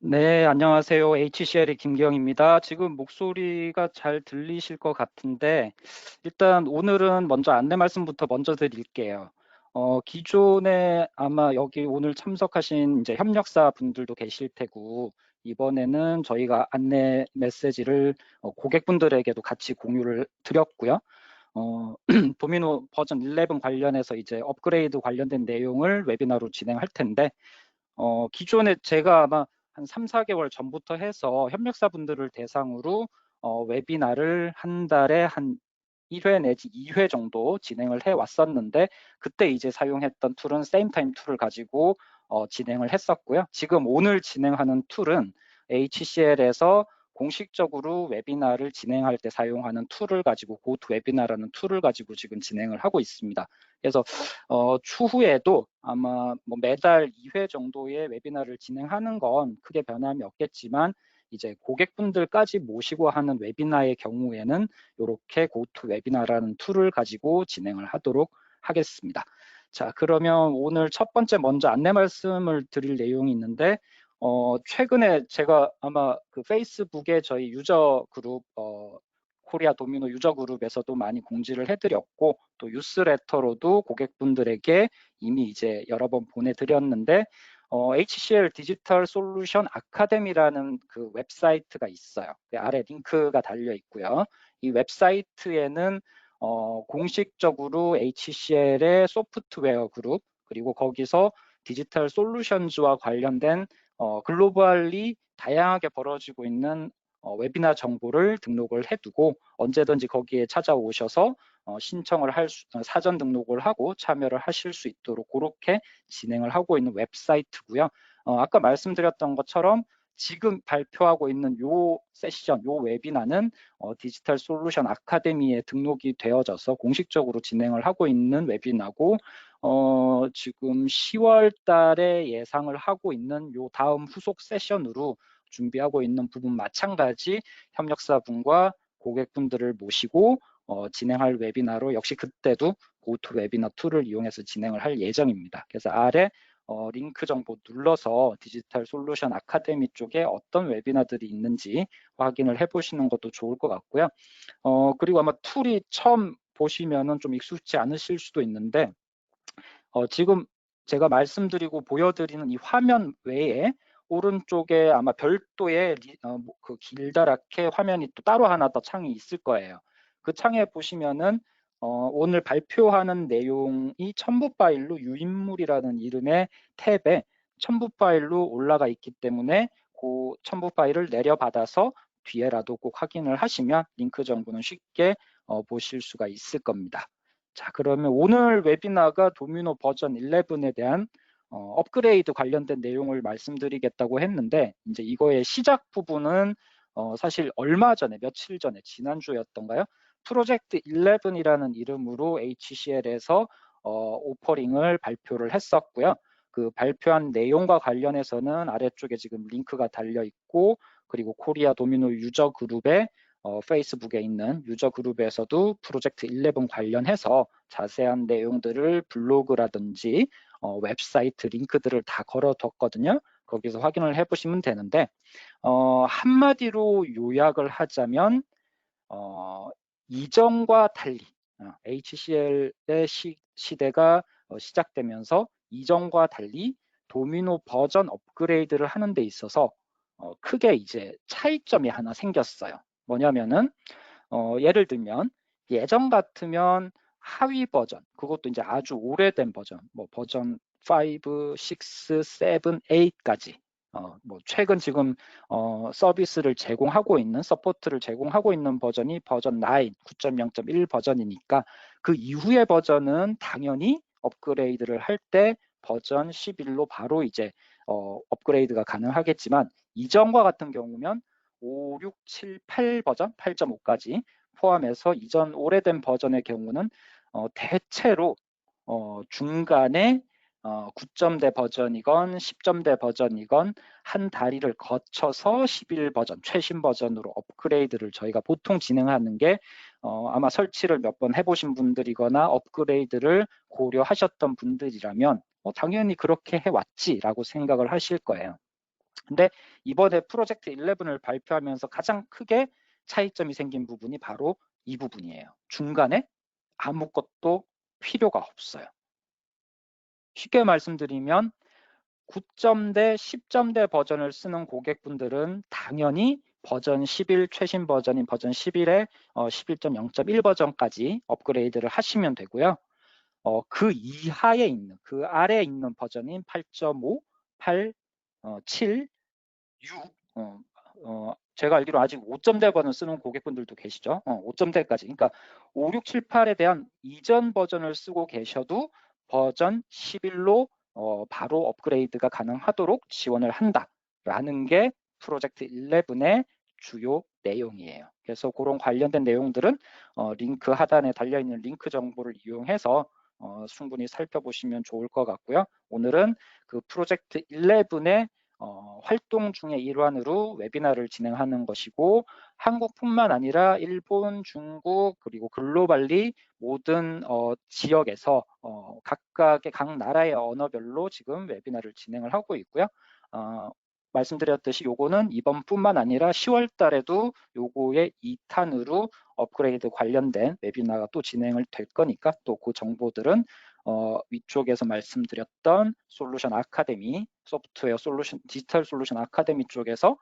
네, 안녕하세요. HCL의 김기영입니다. 지금 목소리가 잘 들리실 것 같은데, 일단 오늘은 먼저 안내 말씀부터 먼저 드릴게요. 기존에 아마 여기 오늘 참석하신 이제 협력사 분들도 계실 테고, 이번에는 저희가 안내 메시지를 고객분들에게도 같이 공유를 드렸고요. 도미노 버전 11 관련해서 이제 업그레이드 관련된 내용을 웨비나로 진행할 텐데, 기존에 제가 아마 한 3, 4개월 전부터 해서 협력사분들을 대상으로 웨비나를 한 달에 한 1회 내지 2회 정도 진행을 해 왔었는데, 그때 이제 사용했던 툴은 세임타임 툴을 가지고 진행을 했었고요. 지금 오늘 진행하는 툴은 HCL에서 공식적으로 웨비나를 진행할 때 사용하는 툴을 가지고 고토웨비나라는 툴을 가지고 지금 진행을 하고 있습니다. 그래서 추후에도 아마 뭐 매달 2회 정도의 웨비나를 진행하는 건 크게 변함이 없겠지만, 이제 고객분들까지 모시고 하는 웨비나의 경우에는 이렇게 고토웨비나라는 툴을 가지고 진행을 하도록 하겠습니다. 자, 그러면 오늘 첫 번째 먼저 안내 말씀을 드릴 내용이 있는데, 최근에 제가 아마 그 페이스북에 저희 유저 그룹 코리아 도미노 유저 그룹에서도 많이 공지를 해드렸고, 또 뉴스레터로도 고객분들에게 이미 이제 여러 번 보내드렸는데, HCL 디지털 솔루션 아카데미라는 그 웹사이트가 있어요. 그 아래 링크가 달려 있고요. 이 웹사이트에는 공식적으로 HCL의 소프트웨어 그룹, 그리고 거기서 디지털 솔루션즈와 관련된 글로벌리 다양하게 벌어지고 있는 웨비나 정보를 등록을 해두고 언제든지 거기에 찾아오셔서 신청을 사전 등록을 하고 참여를 하실 수 있도록 그렇게 진행을 하고 있는 웹사이트고요. 아까 말씀드렸던 것처럼 지금 발표하고 있는 요 세션, 요 웨비나는 디지털 솔루션 아카데미에 등록이 되어져서 공식적으로 진행을 하고 있는 웨비나고, 지금 10월 달에 예상을 하고 있는 요 다음 후속 세션으로 준비하고 있는 부분 마찬가지 협력사분과 고객분들을 모시고 진행할 웨비나로 역시 그때도 고토웨비나 툴을 이용해서 진행을 할 예정입니다. 그래서 아래 링크 정보 눌러서 디지털 솔루션 아카데미 쪽에 어떤 웨비나들이 있는지 확인을 해보시는 것도 좋을 것 같고요. 그리고 아마 툴이 처음 보시면은 좀 익숙치 않으실 수도 있는데, 지금 제가 말씀드리고 보여드리는 이 화면 외에 오른쪽에 아마 별도의 그 길다랗게 화면이 또 따로 하나 더 창이 있을 거예요. 그 창에 보시면은 오늘 발표하는 내용이 첨부 파일로 유인물이라는 이름의 탭에 첨부 파일로 올라가 있기 때문에 그 첨부 파일을 내려받아서 뒤에라도 꼭 확인을 하시면 링크 정보는 쉽게 보실 수가 있을 겁니다. 자, 그러면 오늘 웨비나가 도미노 버전 11에 대한 업그레이드 관련된 내용을 말씀드리겠다고 했는데, 이제 이거의 시작 부분은 사실 얼마 전에, 며칠 전에, 지난주였던가요? 프로젝트 11이라는 이름으로 HCL에서 오퍼링을 발표를 했었고요. 그 발표한 내용과 관련해서는 아래쪽에 지금 링크가 달려 있고, 그리고 코리아 도미노 유저 그룹에 페이스북에 있는 유저 그룹에서도 프로젝트 11 관련해서 자세한 내용들을 블로그라든지 웹사이트 링크들을 다 걸어뒀거든요. 거기서 확인을 해보시면 되는데, 한마디로 요약을 하자면 이전과 달리 HCL의 시대가 시작되면서 이전과 달리 도미노 버전 업그레이드를 하는 데 있어서 크게 이제 차이점이 하나 생겼어요. 뭐냐면은 예를 들면 예전 같으면 하위 버전, 그것도 이제 아주 오래된 버전, 뭐 버전 5, 6, 7, 8까지 뭐 최근 지금 서비스를 제공하고 있는 서포트를 제공하고 있는 버전이 버전 9, 9.0.1 버전이니까 그 이후의 버전은 당연히 업그레이드를 할 때 버전 11로 바로 이제 업그레이드가 가능하겠지만, 이전과 같은 경우면 5, 6, 7, 8 버전, 8.5까지 포함해서 이전 오래된 버전의 경우는 대체로 중간에 9점대 버전이건 10점대 버전이건 한 다리를 거쳐서 11 버전, 최신 버전으로 업그레이드를 저희가 보통 진행하는 게 아마 설치를 몇 번 해보신 분들이거나 업그레이드를 고려하셨던 분들이라면 당연히 그렇게 해왔지라고 생각을 하실 거예요. 근데 이번에 프로젝트 11을 발표하면서 가장 크게 차이점이 생긴 부분이 바로 이 부분이에요. 중간에 아무것도 필요가 없어요. 쉽게 말씀드리면 9점대, 10점대 버전을 쓰는 고객분들은 당연히 버전 11 최신 버전인 버전 11에 11.0.1 버전까지 업그레이드를 하시면 되고요. 그 이하에 있는, 그 아래에 있는 버전인 8.5, 8, 7, 6, 제가 알기로 아직 5점대 버전 쓰는 고객분들도 계시죠. 5점대까지. 그러니까 5, 6, 7, 8에 대한 이전 버전을 쓰고 계셔도 버전 11로 바로 업그레이드가 가능하도록 지원을 한다라는 게 프로젝트 11의 주요 내용이에요. 그래서 그런 관련된 내용들은 링크 하단에 달려있는 링크 정보를 이용해서 충분히 살펴보시면 좋을 것 같고요. 오늘은 그 프로젝트 11의 활동 중의 일환으로 웨비나를 진행하는 것이고 한국뿐만 아니라 일본, 중국 그리고 글로벌리 모든 지역에서 각각의 각 나라의 언어별로 지금 웨비나를 진행을 하고 있고요. 말씀드렸듯이 요거는 이번뿐만 아니라 10월 달에도 요거의 2탄으로 업그레이드 관련된 웨비나가 또 진행을 될 거니까 또 그 정보들은 위쪽에서 말씀드렸던 솔루션 아카데미, 소프트웨어 솔루션, 디지털 솔루션 아카데미 쪽에서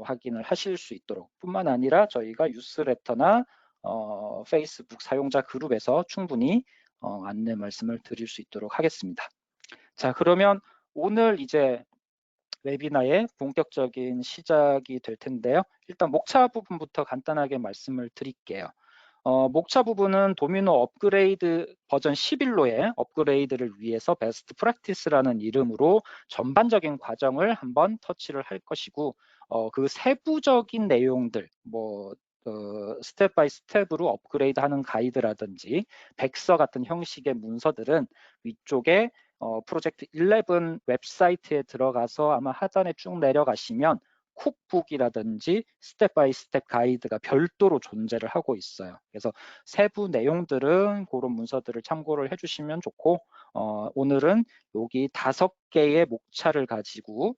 확인을 하실 수 있도록 뿐만 아니라 저희가 뉴스레터나 페이스북 사용자 그룹에서 충분히 안내 말씀을 드릴 수 있도록 하겠습니다. 자, 그러면 오늘 이제 웨비나의 본격적인 시작이 될 텐데요. 일단 목차 부분부터 간단하게 말씀을 드릴게요. 목차 부분은 도미노 업그레이드 버전 11로의 업그레이드를 위해서 베스트 프랙티스라는 이름으로 전반적인 과정을 한번 터치를 할 것이고 그 세부적인 내용들 스텝 바이 스텝으로 업그레이드하는 가이드라든지 백서 같은 형식의 문서들은 위쪽에 프로젝트 11 웹사이트에 들어가서 아마 하단에 쭉 내려가시면 쿡북이라든지 스텝 바이 스텝 가이드가 별도로 존재를 하고 있어요. 그래서 세부 내용들은 그런 문서들을 참고를 해주시면 좋고 오늘은 여기 5개의 목차를 가지고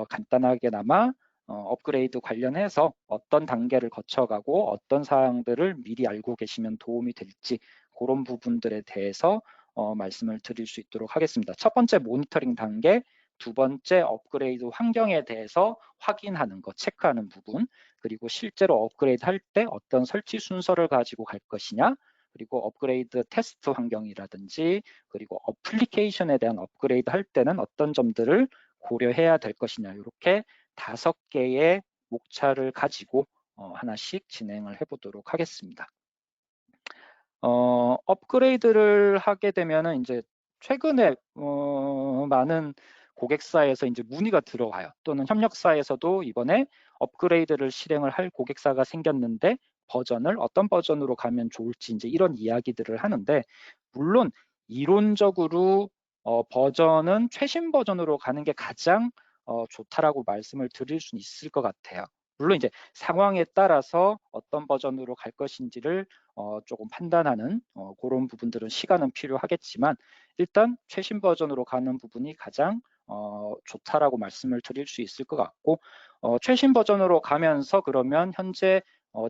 간단하게나마 업그레이드 관련해서 어떤 단계를 거쳐가고 어떤 사항들을 미리 알고 계시면 도움이 될지 그런 부분들에 대해서 말씀을 드릴 수 있도록 하겠습니다. 첫 번째 모니터링 단계, 두 번째 업그레이드 환경에 대해서 확인하는 것, 체크하는 부분, 그리고 실제로 업그레이드 할 때 어떤 설치 순서를 가지고 갈 것이냐, 그리고 업그레이드 테스트 환경이라든지 그리고 어플리케이션에 대한 업그레이드 할 때는 어떤 점들을 고려해야 될 것이냐, 이렇게 5개의 목차를 가지고 하나씩 진행을 해보도록 하겠습니다. 업그레이드를 하게 되면은 이제 최근에 많은 고객사에서 이제 문의가 들어와요. 또는 협력사에서도 이번에 업그레이드를 실행을 할 고객사가 생겼는데 버전을 어떤 버전으로 가면 좋을지 이제 이런 이야기들을 하는데 물론 이론적으로 버전은 최신 버전으로 가는 게 가장 좋다라고 말씀을 드릴 수는 있을 것 같아요. 물론 이제 상황에 따라서 어떤 버전으로 갈 것인지를 조금 판단하는 그런 부분들은 시간은 필요하겠지만 일단 최신 버전으로 가는 부분이 가장 좋다라고 말씀을 드릴 수 있을 것 같고 최신 버전으로 가면서 그러면 현재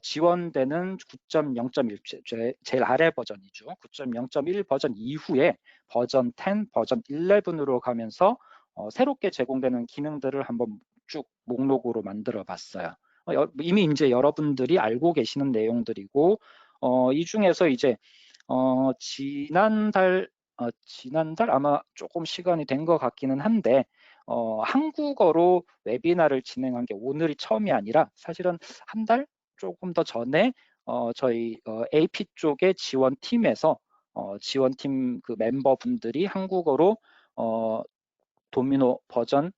지원되는 9.0.1 제일 아래 버전이죠. 9.0.1 버전 이후에 버전 10, 버전 11으로 가면서 새롭게 제공되는 기능들을 한번 쭉 목록으로 만들어 봤어요. 이미 이제 여러분들이 알고 계시는 내용들이고 이 중에서 이제 지난달 아마 조금 시간이 된 것 같기는 한데 한국어로 웨비나를 진행한 게 오늘이 처음이 아니라 사실은 한 달 조금 더 전에 저희 AP 쪽의 지원팀에서 지원팀 그 멤버분들이 한국어로 도미노 버전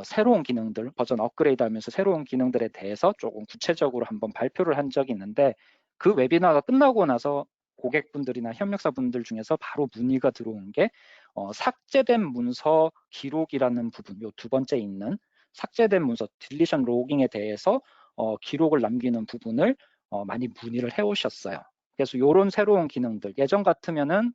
새로운 기능들, 버전 업그레이드 하면서 새로운 기능들에 대해서 조금 구체적으로 한번 발표를 한 적이 있는데 그 웨비나가 끝나고 나서 고객분들이나 협력사분들 중에서 바로 문의가 들어온 게 삭제된 문서 기록이라는 부분, 요 두 번째 있는 삭제된 문서, 딜리션 로깅에 대해서 기록을 남기는 부분을 많이 문의를 해오셨어요. 그래서 이런 새로운 기능들, 예전 같으면은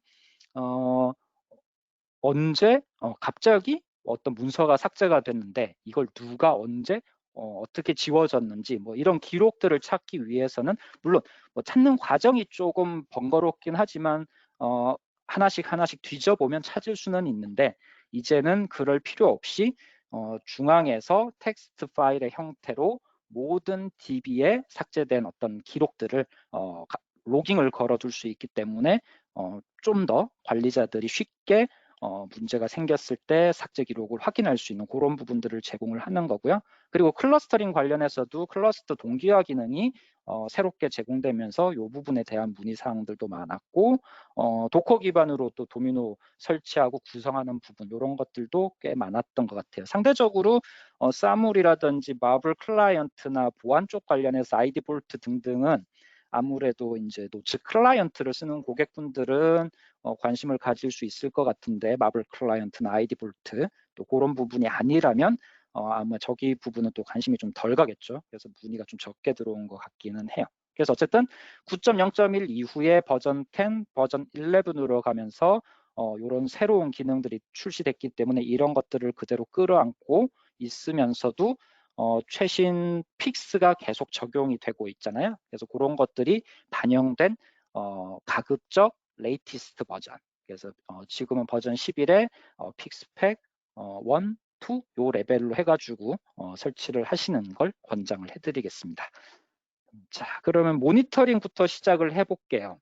언제 갑자기 어떤 문서가 삭제가 됐는데 이걸 누가 언제 어떻게 지워졌는지 뭐 이런 기록들을 찾기 위해서는 물론 뭐 찾는 과정이 조금 번거롭긴 하지만 하나씩 하나씩 뒤져보면 찾을 수는 있는데 이제는 그럴 필요 없이 중앙에서 텍스트 파일의 형태로 모든 DB에 삭제된 어떤 기록들을 로깅을 걸어둘 수 있기 때문에 좀 더 관리자들이 쉽게 문제가 생겼을 때 삭제 기록을 확인할 수 있는 그런 부분들을 제공을 하는 거고요. 그리고 클러스터링 관련해서도 클러스터 동기화 기능이 새롭게 제공되면서 이 부분에 대한 문의 사항들도 많았고 도커 기반으로 또 도미노 설치하고 구성하는 부분 이런 것들도 꽤 많았던 것 같아요. 상대적으로 사물이라든지 마블 클라이언트나 보안 쪽 관련해서 아이디 볼트 등등은 아무래도 이제 노츠 클라이언트를 쓰는 고객분들은 관심을 가질 수 있을 것 같은데 마블 클라이언트나 아이디 볼트 또 그런 부분이 아니라면 아마 저기 부분은 또 관심이 좀 덜 가겠죠. 그래서 문의가 좀 적게 들어온 것 같기는 해요. 그래서 어쨌든 9.0.1 이후에 버전 10, 버전 11으로 가면서 이런 새로운 기능들이 출시됐기 때문에 이런 것들을 그대로 끌어안고 있으면서도 최신 픽스가 계속 적용이 되고 있잖아요. 그래서 그런 것들이 반영된 가급적 레이티스트 버전. 그래서 지금은 버전 11에 픽스팩 1, 2, 요 레벨로 해가지고 설치를 하시는 걸 권장을 해드리겠습니다. 자, 그러면 모니터링부터 시작을 해볼게요.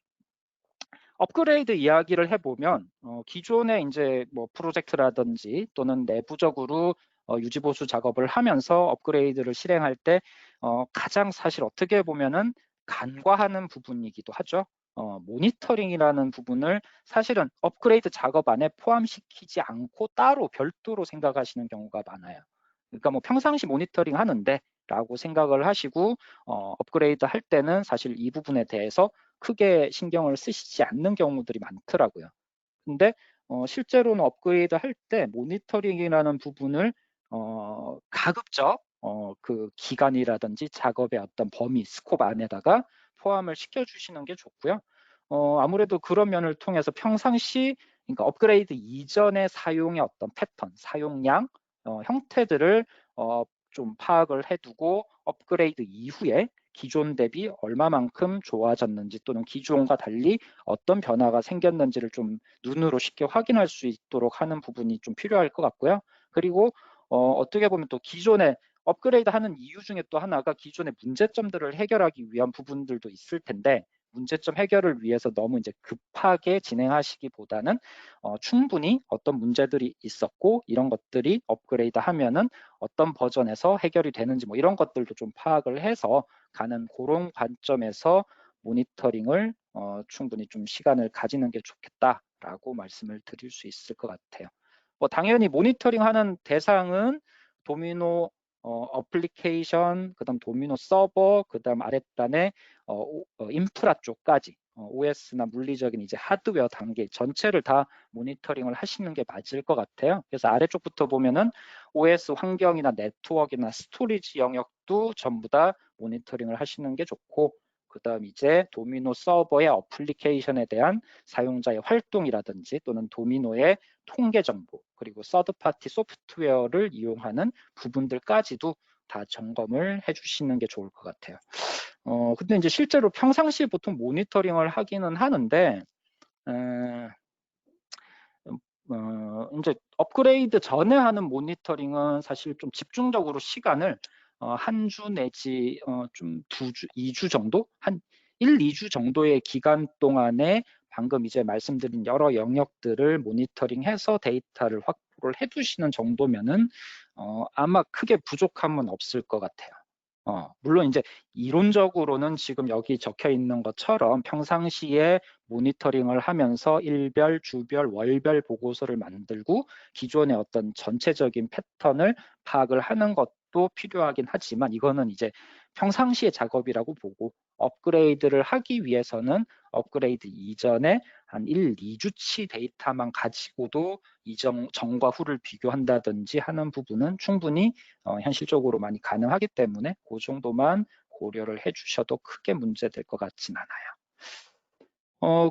업그레이드 이야기를 해보면 기존에 이제 뭐 프로젝트라든지 또는 내부적으로 유지보수 작업을 하면서 업그레이드를 실행할 때 가장 사실 어떻게 보면은 간과하는 부분이기도 하죠. 모니터링이라는 부분을 사실은 업그레이드 작업 안에 포함시키지 않고 따로 별도로 생각하시는 경우가 많아요. 그러니까 뭐 평상시 모니터링 하는데 라고 생각을 하시고 업그레이드 할 때는 사실 이 부분에 대해서 크게 신경을 쓰시지 않는 경우들이 많더라고요. 근데 실제로는 업그레이드 할 때 모니터링이라는 부분을 가급적 그 기간이라든지 작업의 어떤 범위, 스콥 안에다가 포함을 시켜주시는 게 좋고요. 아무래도 그런 면을 통해서 평상시 그러니까 업그레이드 이전의 사용의 어떤 패턴, 사용량, 형태들을 좀 파악을 해두고 업그레이드 이후에 기존 대비 얼마만큼 좋아졌는지 또는 기존과 달리 어떤 변화가 생겼는지를 좀 눈으로 쉽게 확인할 수 있도록 하는 부분이 좀 필요할 것 같고요. 그리고 어떻게 보면 또 기존에 업그레이드 하는 이유 중에 또 하나가 기존의 문제점들을 해결하기 위한 부분들도 있을 텐데 문제점 해결을 위해서 너무 이제 급하게 진행하시기보다는 충분히 어떤 문제들이 있었고 이런 것들이 업그레이드 하면은 어떤 버전에서 해결이 되는지 뭐 이런 것들도 좀 파악을 해서 가는 그런 관점에서 모니터링을 충분히 좀 시간을 가지는 게 좋겠다라고 말씀을 드릴 수 있을 것 같아요. 뭐 당연히 모니터링 하는 대상은 도미노 어플리케이션, 그다음 도미노 서버, 그다음 아랫단에 인프라 쪽까지 OS나 물리적인 이제 하드웨어 단계 전체를 다 모니터링을 하시는 게 맞을 것 같아요. 그래서 아래쪽부터 보면은 OS 환경이나 네트워크나 스토리지 영역도 전부 다 모니터링을 하시는 게 좋고 그다음 이제 도미노 서버의 어플리케이션에 대한 사용자의 활동이라든지 또는 도미노의 통계 정보 그리고 서드 파티 소프트웨어를 이용하는 부분들까지도 다 점검을 해주시는 게 좋을 것 같아요. 근데 이제 실제로 평상시에 보통 모니터링을 하기는 하는데 이제 업그레이드 전에 하는 모니터링은 사실 좀 집중적으로 시간을 한 주 내지 좀 2주, 2주 정도? 한 1, 2주 정도의 기간 동안에 방금 이제 말씀드린 여러 영역들을 모니터링해서 데이터를 확보를 해두시는 정도면은 아마 크게 부족함은 없을 것 같아요. 물론 이제 이론적으로는 지금 여기 적혀 있는 것처럼 평상시에 모니터링을 하면서 일별, 주별, 월별 보고서를 만들고 기존의 어떤 전체적인 패턴을 파악을 하는 것도 필요하긴 하지만 이거는 이제 평상시의 작업이라고 보고 업그레이드를 하기 위해서는 업그레이드 이전에 한 1, 2주치 데이터만 가지고도 전과 후를 비교한다든지 하는 부분은 충분히 현실적으로 많이 가능하기 때문에 그 정도만 고려를 해주셔도 크게 문제될 것 같진 않아요.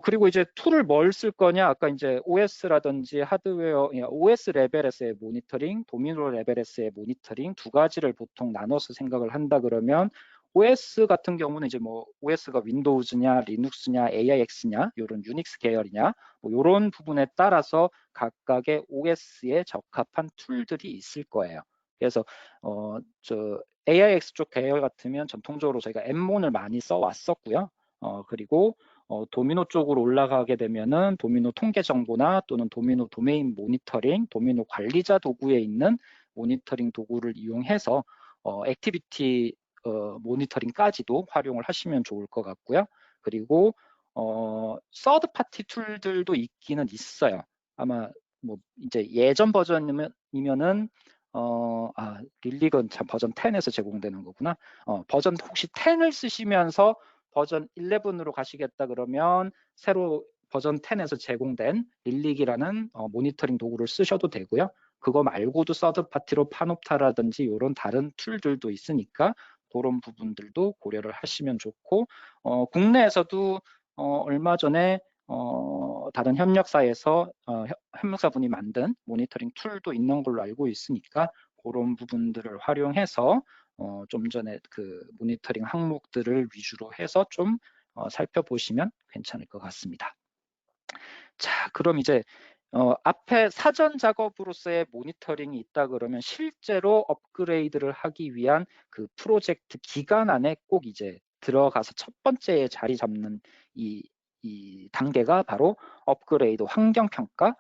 그리고 이제 툴을 뭘 쓸 거냐? 아까 이제 OS라든지 하드웨어, OS 레벨에서의 모니터링, 도미노 레벨에서의 모니터링 두 가지를 보통 나눠서 생각을 한다 그러면 OS 같은 경우는 이제 뭐 OS가 윈도우즈냐, 리눅스냐, AIX냐, 이런 유닉스 계열이냐, 뭐 이런 부분에 따라서 각각의 OS에 적합한 툴들이 있을 거예요. 그래서 저 AIX 쪽 계열 같으면 전통적으로 저희가 엠몬을 많이 써왔었고요. 그리고 도미노 쪽으로 올라가게 되면은 도미노 통계 정보나 또는 도미노 도메인 모니터링, 도미노 관리자 도구에 있는 모니터링 도구를 이용해서 액티비티 모니터링까지도 활용을 하시면 좋을 것 같고요. 그리고 서드 파티 툴들도 있기는 있어요. 아마 뭐 이제 예전 버전이면은 릴릭은 참 버전 10에서 제공되는 거구나. 버전 혹시 10을 쓰시면서 버전 11으로 가시겠다 그러면 새로 버전 10에서 제공된 릴릭이라는 모니터링 도구를 쓰셔도 되고요. 그거 말고도 서드 파티로 파노프타라든지 이런 다른 툴들도 있으니까 그런 부분들도 고려를 하시면 좋고 국내에서도 얼마 전에 다른 협력사에서 협력사분이 만든 모니터링 툴도 있는 걸로 알고 있으니까 그런 부분들을 활용해서 좀 전에 그 모니터링 항목들을 위주로 해서 좀 살펴보시면 괜찮을 것 같습니다. 자, 그럼 이제 앞에 사전 작업으로서의 모니터링이 있다 그러면 실제로 업그레이드를 하기 위한 그 프로젝트 기간 안에 꼭 이제 들어가서 첫 번째에 자리 잡는 이 단계가 바로 업그레이드 환경평가.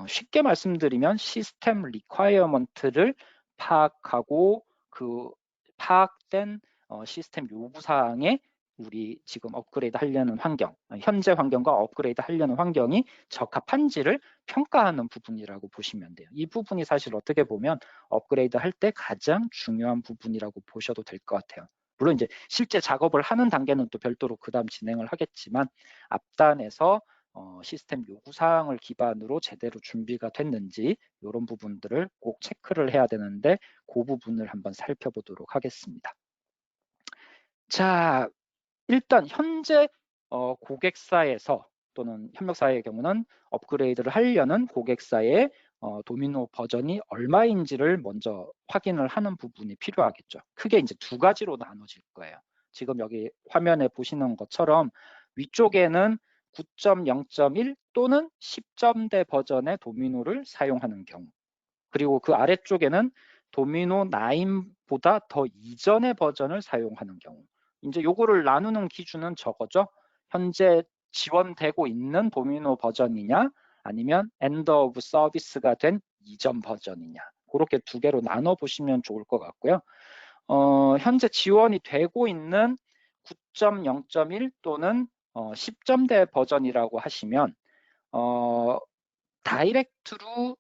쉽게 말씀드리면 시스템 리퀘어먼트를 파악하고 그 파악된 시스템 요구사항에 우리 지금 업그레이드 하려는 환경, 현재 환경과 업그레이드 하려는 환경이 적합한지를 평가하는 부분이라고 보시면 돼요. 이 부분이 사실 어떻게 보면 업그레이드 할 때 가장 중요한 부분이라고 보셔도 될 것 같아요. 물론 이제 실제 작업을 하는 단계는 또 별도로 그 다음 진행을 하겠지만 앞단에서 시스템 요구사항을 기반으로 제대로 준비가 됐는지 이런 부분들을 꼭 체크를 해야 되는데 그 부분을 한번 살펴보도록 하겠습니다. 자, 일단 현재 고객사에서 또는 협력사의 경우는 업그레이드를 하려는 고객사의 도미노 버전이 얼마인지를 먼저 확인을 하는 부분이 필요하겠죠. 크게 이제 두 가지로 나눠질 거예요. 지금 여기 화면에 보시는 것처럼 위쪽에는 9.0.1 또는 10점대 버전의 도미노를 사용하는 경우, 그리고 그 아래쪽에는 도미노 9보다 더 이전의 버전을 사용하는 경우. 이제 요거를 나누는 기준은 저거죠. 현재 지원되고 있는 도미노 버전이냐 아니면 엔드 오브 서비스가 된 이전 버전이냐. 그렇게 두 개로 나눠 보시면 좋을 것 같고요. 현재 지원이 되고 있는 9.0.1 또는 10점대 버전이라고 하시면 다이렉트로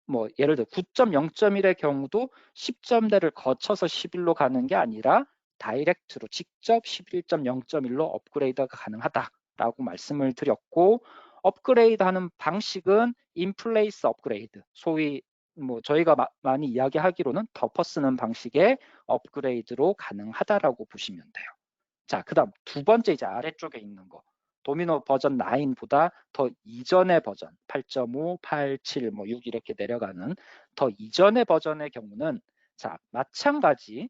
뭐 예를 들어 9.0.1의 경우도 10점대를 거쳐서 11로 가는 게 아니라 다이렉트로 직접 11.0.1로 업그레이드가 가능하다라고 말씀을 드렸고, 업그레이드하는 방식은 인플레이스 업그레이드, 소위 뭐 저희가 많이 이야기하기로는 덮어 쓰는 방식의 업그레이드로 가능하다라고 보시면 돼요. 자, 그 다음 두 번째 이제 아래쪽에 있는 거. 도미노 버전 9보다 더 이전의 버전 8.5, 8, 7, 뭐 6 이렇게 내려가는 더 이전의 버전의 경우는 자, 마찬가지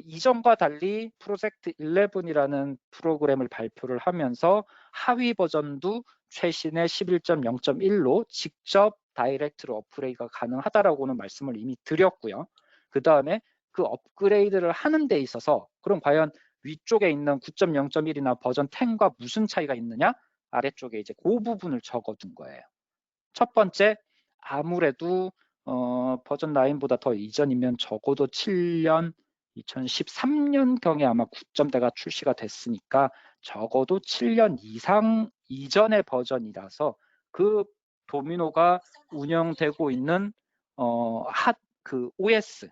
이전과 달리 프로젝트 11이라는 프로그램을 발표를 하면서 하위 버전도 최신의 11.0.1로 직접 다이렉트로 업그레이드가 가능하다라고는 말씀을 이미 드렸고요. 그 다음에 그 업그레이드를 하는 데 있어서 그럼 과연 위쪽에 있는 9.0.1이나 버전 10과 무슨 차이가 있느냐? 아래쪽에 이제 그 부분을 적어둔 거예요. 첫 번째, 아무래도 버전 9보다 더 이전이면 적어도 7년, 2013년경에 아마 9점대가 출시가 됐으니까 적어도 7년 이상 이전의 버전이라서 그 도미노가 운영되고 있는 그 OS,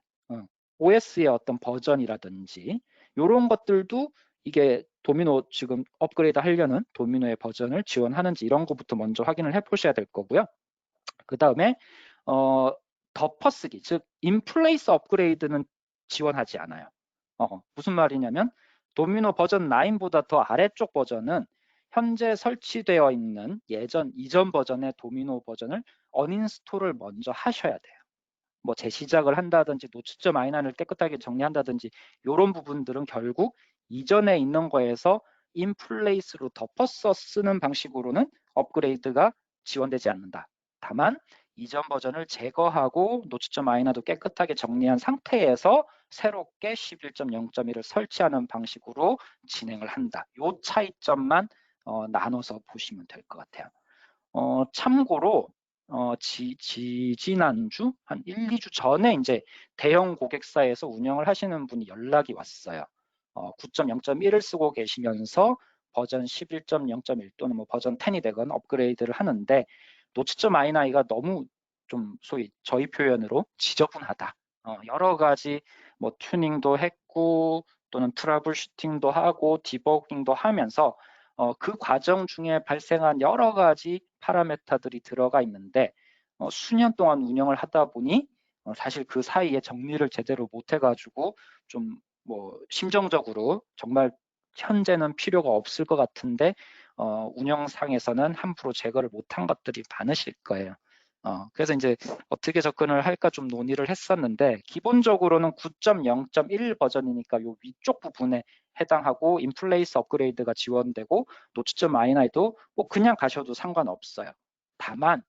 OS의 어떤 버전이라든지 이런 것들도 이게 도미노 지금 업그레이드 하려는 도미노의 버전을 지원하는지 이런 것부터 먼저 확인을 해 보셔야 될 거고요. 그 다음에 덮어쓰기, 즉 인플레이스 업그레이드는 지원하지 않아요. 무슨 말이냐면 도미노 버전 9보다 더 아래쪽 버전은 현재 설치되어 있는 이전 버전의 도미노 버전을 어인스톨을 먼저 하셔야 돼요. 뭐 재시작을 한다든지 노출점 아이난을 깨끗하게 정리한다든지 이런 부분들은 결국 이전에 있는 거에서 인플레이스로 덮어서 쓰는 방식으로는 업그레이드가 지원되지 않는다. 다만 이전 버전을 제거하고 노출점 아이나도 깨끗하게 정리한 상태에서 새롭게 11.0.1을 설치하는 방식으로 진행을 한다. 이 차이점만 나눠서 보시면 될 것 같아요. 참고로 지난주 한 1, 2주 전에 이제 대형 고객사에서 운영을 하시는 분이 연락이 왔어요. 9.0.1을 쓰고 계시면서 버전 11.0.1 또는 뭐 버전 10이 되건 업그레이드를 하는데 노출점 아이나이가 너무 좀 소위 저희 표현으로 지저분하다. 여러 가지 뭐 튜닝도 했고 또는 트러블 슈팅도 하고 디버깅도 하면서 그 과정 중에 발생한 여러 가지 파라메타들이 들어가 있는데 수년 동안 운영을 하다 보니 사실 그 사이에 정리를 제대로 못 해가지고 좀 뭐 심정적으로 정말 현재는 필요가 없을 것 같은데 운영상에서는 함부로 제거를 못한 것들이 많으실 거예요. 그래서 이제 어떻게 접근을 할까 좀 논의를 했었는데 기본적으로는 9.0.1 버전이니까 요 위쪽 부분에 해당하고 인플레이스 업그레이드가 지원되고 노출점 아이나이도 뭐 그냥 가셔도 상관없어요. 다만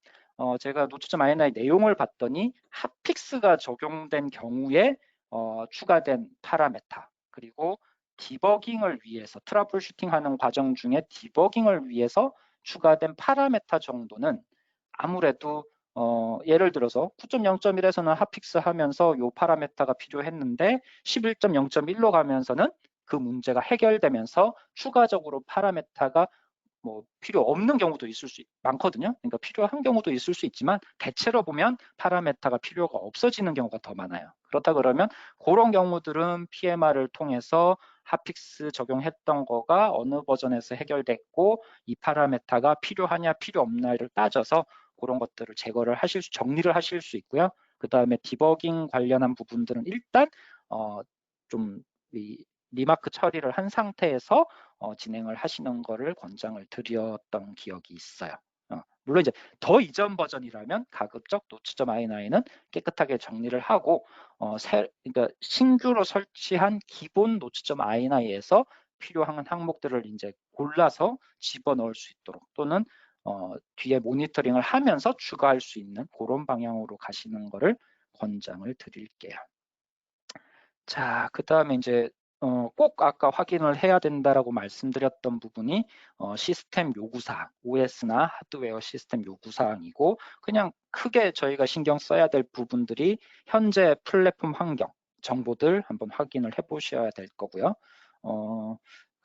제가 노출점 아이나이 내용을 봤더니 핫픽스가 적용된 경우에 추가된 파라메타 그리고 디버깅을 위해서 트러블 슈팅하는 과정 중에 디버깅을 위해서 추가된 파라메타 정도는 아무래도 예를 들어서 9.0.1에서는 핫픽스 하면서 요 파라메타가 필요했는데 11.0.1로 가면서는 그 문제가 해결되면서 추가적으로 파라메타가 뭐 필요 없는 경우도 있을 수 많거든요. 그러니까 필요한 경우도 있을 수 있지만 대체로 보면 파라메타가 필요가 없어지는 경우가 더 많아요. 그렇다 그러면 그런 경우들은 PMR을 통해서 핫픽스 적용했던 거가 어느 버전에서 해결됐고 이 파라메타가 필요하냐 필요 없냐를 따져서 그런 것들을 정리를 하실 수 있고요. 그 다음에 디버깅 관련한 부분들은 일단 좀 리마크 처리를 한 상태에서 진행을 하시는 거를 권장을 드렸던 기억이 있어요. 물론 이제 더 이전 버전이라면 가급적 노출점 i9은 깨끗하게 정리를 하고 그러니까 신규로 설치한 기본 노출점 i9에서 필요한 항목들을 이제 골라서 집어넣을 수 있도록 또는 뒤에 모니터링을 하면서 추가할 수 있는 그런 방향으로 가시는 거를 권장을 드릴게요. 자, 그 다음에 이제 꼭 아까 확인을 해야 된다라고 말씀드렸던 부분이 시스템 요구사항, OS나 하드웨어 시스템 요구사항이고 그냥 크게 저희가 신경 써야 될 부분들이 현재 플랫폼 환경, 정보들 한번 확인을 해보셔야 될 거고요.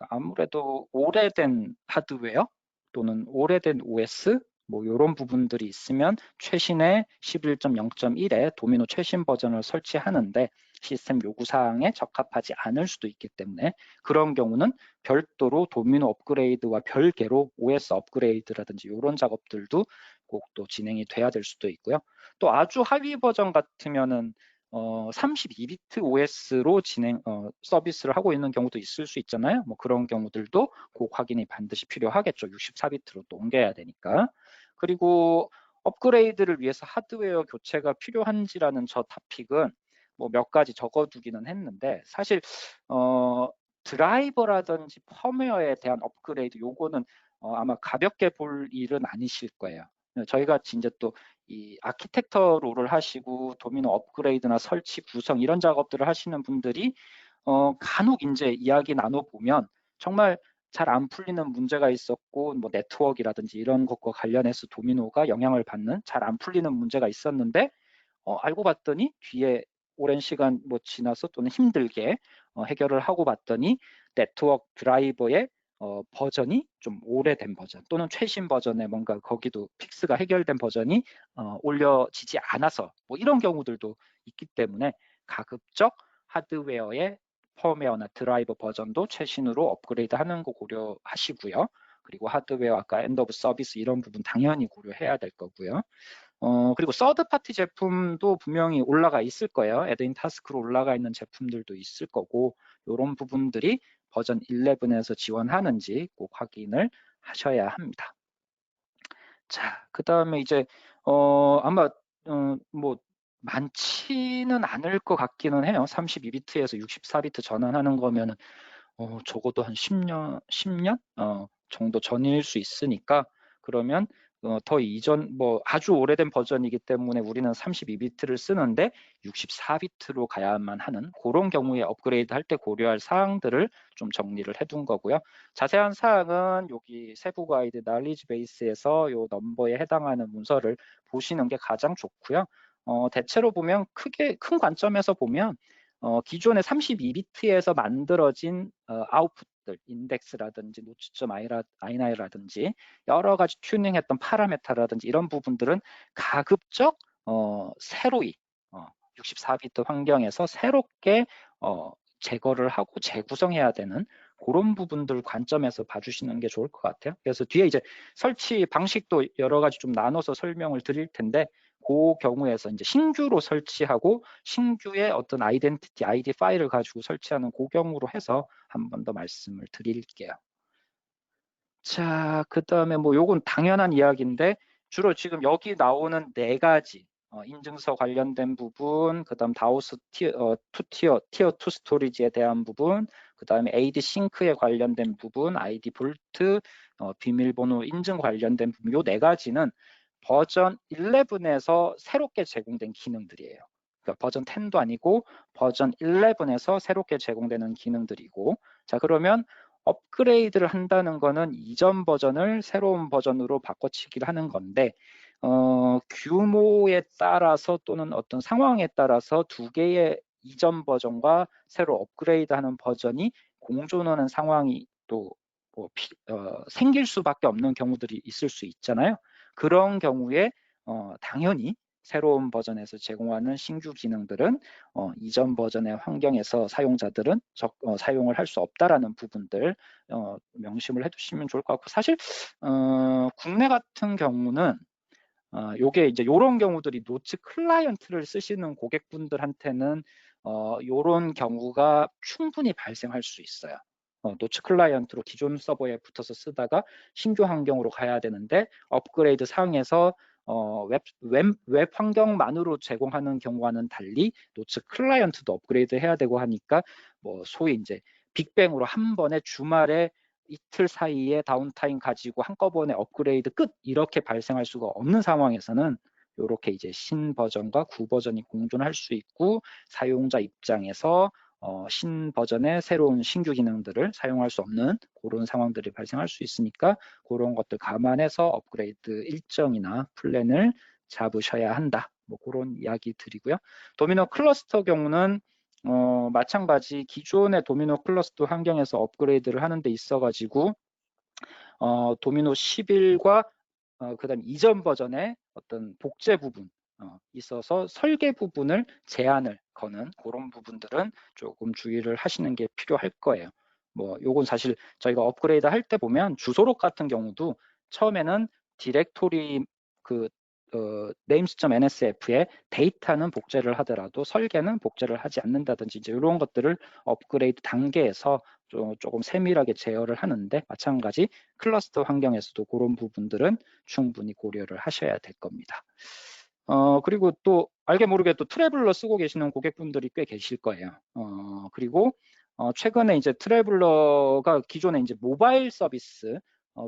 아무래도 오래된 하드웨어 또는 오래된 OS 뭐 이런 부분들이 있으면 최신의 11.0.1에 도미노 최신 버전을 설치하는데 시스템 요구사항에 적합하지 않을 수도 있기 때문에 그런 경우는 별도로 도미노 업그레이드와 별개로 OS 업그레이드라든지 이런 작업들도 꼭 또 진행이 돼야 될 수도 있고요. 또 아주 하위 버전 같으면은 32비트 OS로 서비스를 하고 있는 경우도 있을 수 있잖아요. 뭐 그런 경우들도 꼭 확인이 반드시 필요하겠죠. 64비트로 또 옮겨야 되니까. 그리고 업그레이드를 위해서 하드웨어 교체가 필요한지라는 저 토픽은 뭐 몇 가지 적어두기는 했는데 사실 드라이버라든지 펌웨어에 대한 업그레이드 요거는 아마 가볍게 볼 일은 아니실 거예요. 저희가 이제 또 이 아키텍처 롤을 하시고 도미노 업그레이드나 설치 구성 이런 작업들을 하시는 분들이 간혹 이제 이야기 나눠보면 정말 잘 안 풀리는 문제가 있었고 뭐 네트워크라든지 이런 것과 관련해서 도미노가 영향을 받는 잘 안 풀리는 문제가 있었는데 알고 봤더니 뒤에 오랜 시간 뭐 지나서 또는 힘들게 해결을 하고 봤더니 네트워크 드라이버의 버전이 좀 오래된 버전 또는 최신 버전의 뭔가 거기도 픽스가 해결된 버전이 올려지지 않아서 뭐 이런 경우들도 있기 때문에 가급적 하드웨어의 펌웨어나 드라이버 버전도 최신으로 업그레이드하는 거 고려하시고요. 그리고 하드웨어 아까 엔드 오브 서비스 이런 부분 당연히 고려해야 될 거고요. 그리고 서드 파티 제품도 분명히 올라가 있을 거예요. 애드인 타스크로 올라가 있는 제품들도 있을 거고 이런 부분들이 버전 11에서 지원하는지 꼭 확인을 하셔야 합니다. 자, 그 다음에 이제 아마 뭐 많지는 않을 것 같기는 해요. 32비트에서 64비트 전환하는 거면은 적어도 한 10년 정도 전일 수 있으니까, 그러면 더 이전 뭐 아주 오래된 버전이기 때문에 우리는 32비트를 쓰는데 64비트로 가야만 하는 그런 경우에 업그레이드 할 때 고려할 사항들을 좀 정리를 해둔 거고요. 자세한 사항은 여기 세부 가이드 날리지 베이스에서 요 넘버에 해당하는 문서를 보시는 게 가장 좋고요. 대체로 보면 큰 관점에서 보면 기존의 32비트에서 만들어진 아웃풋들, 인덱스라든지 노트점 INI라든지 여러 가지 튜닝했던 파라메타라든지 이런 부분들은 가급적 새로이 64비트 환경에서 새롭게 제거를 하고 재구성해야 되는 그런 부분들 관점에서 봐주시는 게 좋을 것 같아요. 그래서 뒤에 이제 설치 방식도 여러 가지 좀 나눠서 설명을 드릴 텐데, 그 경우에서 이제 신규로 설치하고 신규의 어떤 아이덴티티 ID 파일을 가지고 설치하는 그 경우로 해서 한 번 더 말씀을 드릴게요. 자, 그 다음에 뭐 요건 당연한 이야기인데, 주로 지금 여기 나오는 네 가지 인증서 관련된 부분, 그 다음 다우스 티어 2 스토리지에 대한 부분, 그 다음에 AD 싱크에 관련된 부분, ID 볼트, 비밀번호 인증 관련된 부분, 요 네 가지는 버전 11에서 새롭게 제공된 기능들이에요. 그러니까 버전 10도 아니고 버전 11에서 새롭게 제공되는 기능들이고, 자, 그러면 업그레이드를 한다는 거는 이전 버전을 새로운 버전으로 바꿔치기를 하는 건데, 규모에 따라서 또는 어떤 상황에 따라서 두 개의 이전 버전과 새로 업그레이드하는 버전이 공존하는 상황이 또뭐 생길 수밖에 없는 경우들이 있을 수 있잖아요. 그런 경우에 당연히 새로운 버전에서 제공하는 신규 기능들은 이전 버전의 환경에서 사용자들은 사용을 할 수 없다라는 부분들 명심을 해두시면 좋을 것 같고, 사실 국내 같은 경우는 요게 이제 요런 경우들이 노츠 클라이언트를 쓰시는 고객분들한테는 요런 경우가 충분히 발생할 수 있어요. 노츠 클라이언트로 기존 서버에 붙어서 쓰다가 신규 환경으로 가야 되는데 업그레이드 상에서 웹 환경만으로 제공하는 경우와는 달리 노츠 클라이언트도 업그레이드 해야 되고 하니까, 뭐 소위 이제 빅뱅으로 한 번에 주말에 이틀 사이에 다운타임 가지고 한꺼번에 업그레이드 끝 이렇게 발생할 수가 없는 상황에서는 이렇게 이제 신 버전과 구 버전이 공존할 수 있고, 사용자 입장에서 신 버전의 새로운 신규 기능들을 사용할 수 없는 그런 상황들이 발생할 수 있으니까, 그런 것들 감안해서 업그레이드 일정이나 플랜을 잡으셔야 한다. 뭐 그런 이야기 드리고요. 도미노 클러스터 경우는 마찬가지 기존의 도미노 클러스터 환경에서 업그레이드를 하는 데 있어가지고 도미노 11과 그다음 이전 버전의 어떤 복제 부분 있어서 설계 부분을 제한을 거는 그런 부분들은 조금 주의를 하시는 게 필요할 거예요. 뭐 요건 사실 저희가 업그레이드 할 때 보면 주소록 같은 경우도 처음에는 디렉토리 그 names.nsf에 데이터는 복제를 하더라도 설계는 복제를 하지 않는다든지 이제 이런 것들을 업그레이드 단계에서 조금 세밀하게 제어를 하는데, 마찬가지 클러스터 환경에서도 그런 부분들은 충분히 고려를 하셔야 될 겁니다. 그리고 또 알게 모르게 또 트래블러 쓰고 계시는 고객분들이 꽤 계실 거예요. 그리고 최근에 이제 트래블러가 기존에 이제 모바일 서비스,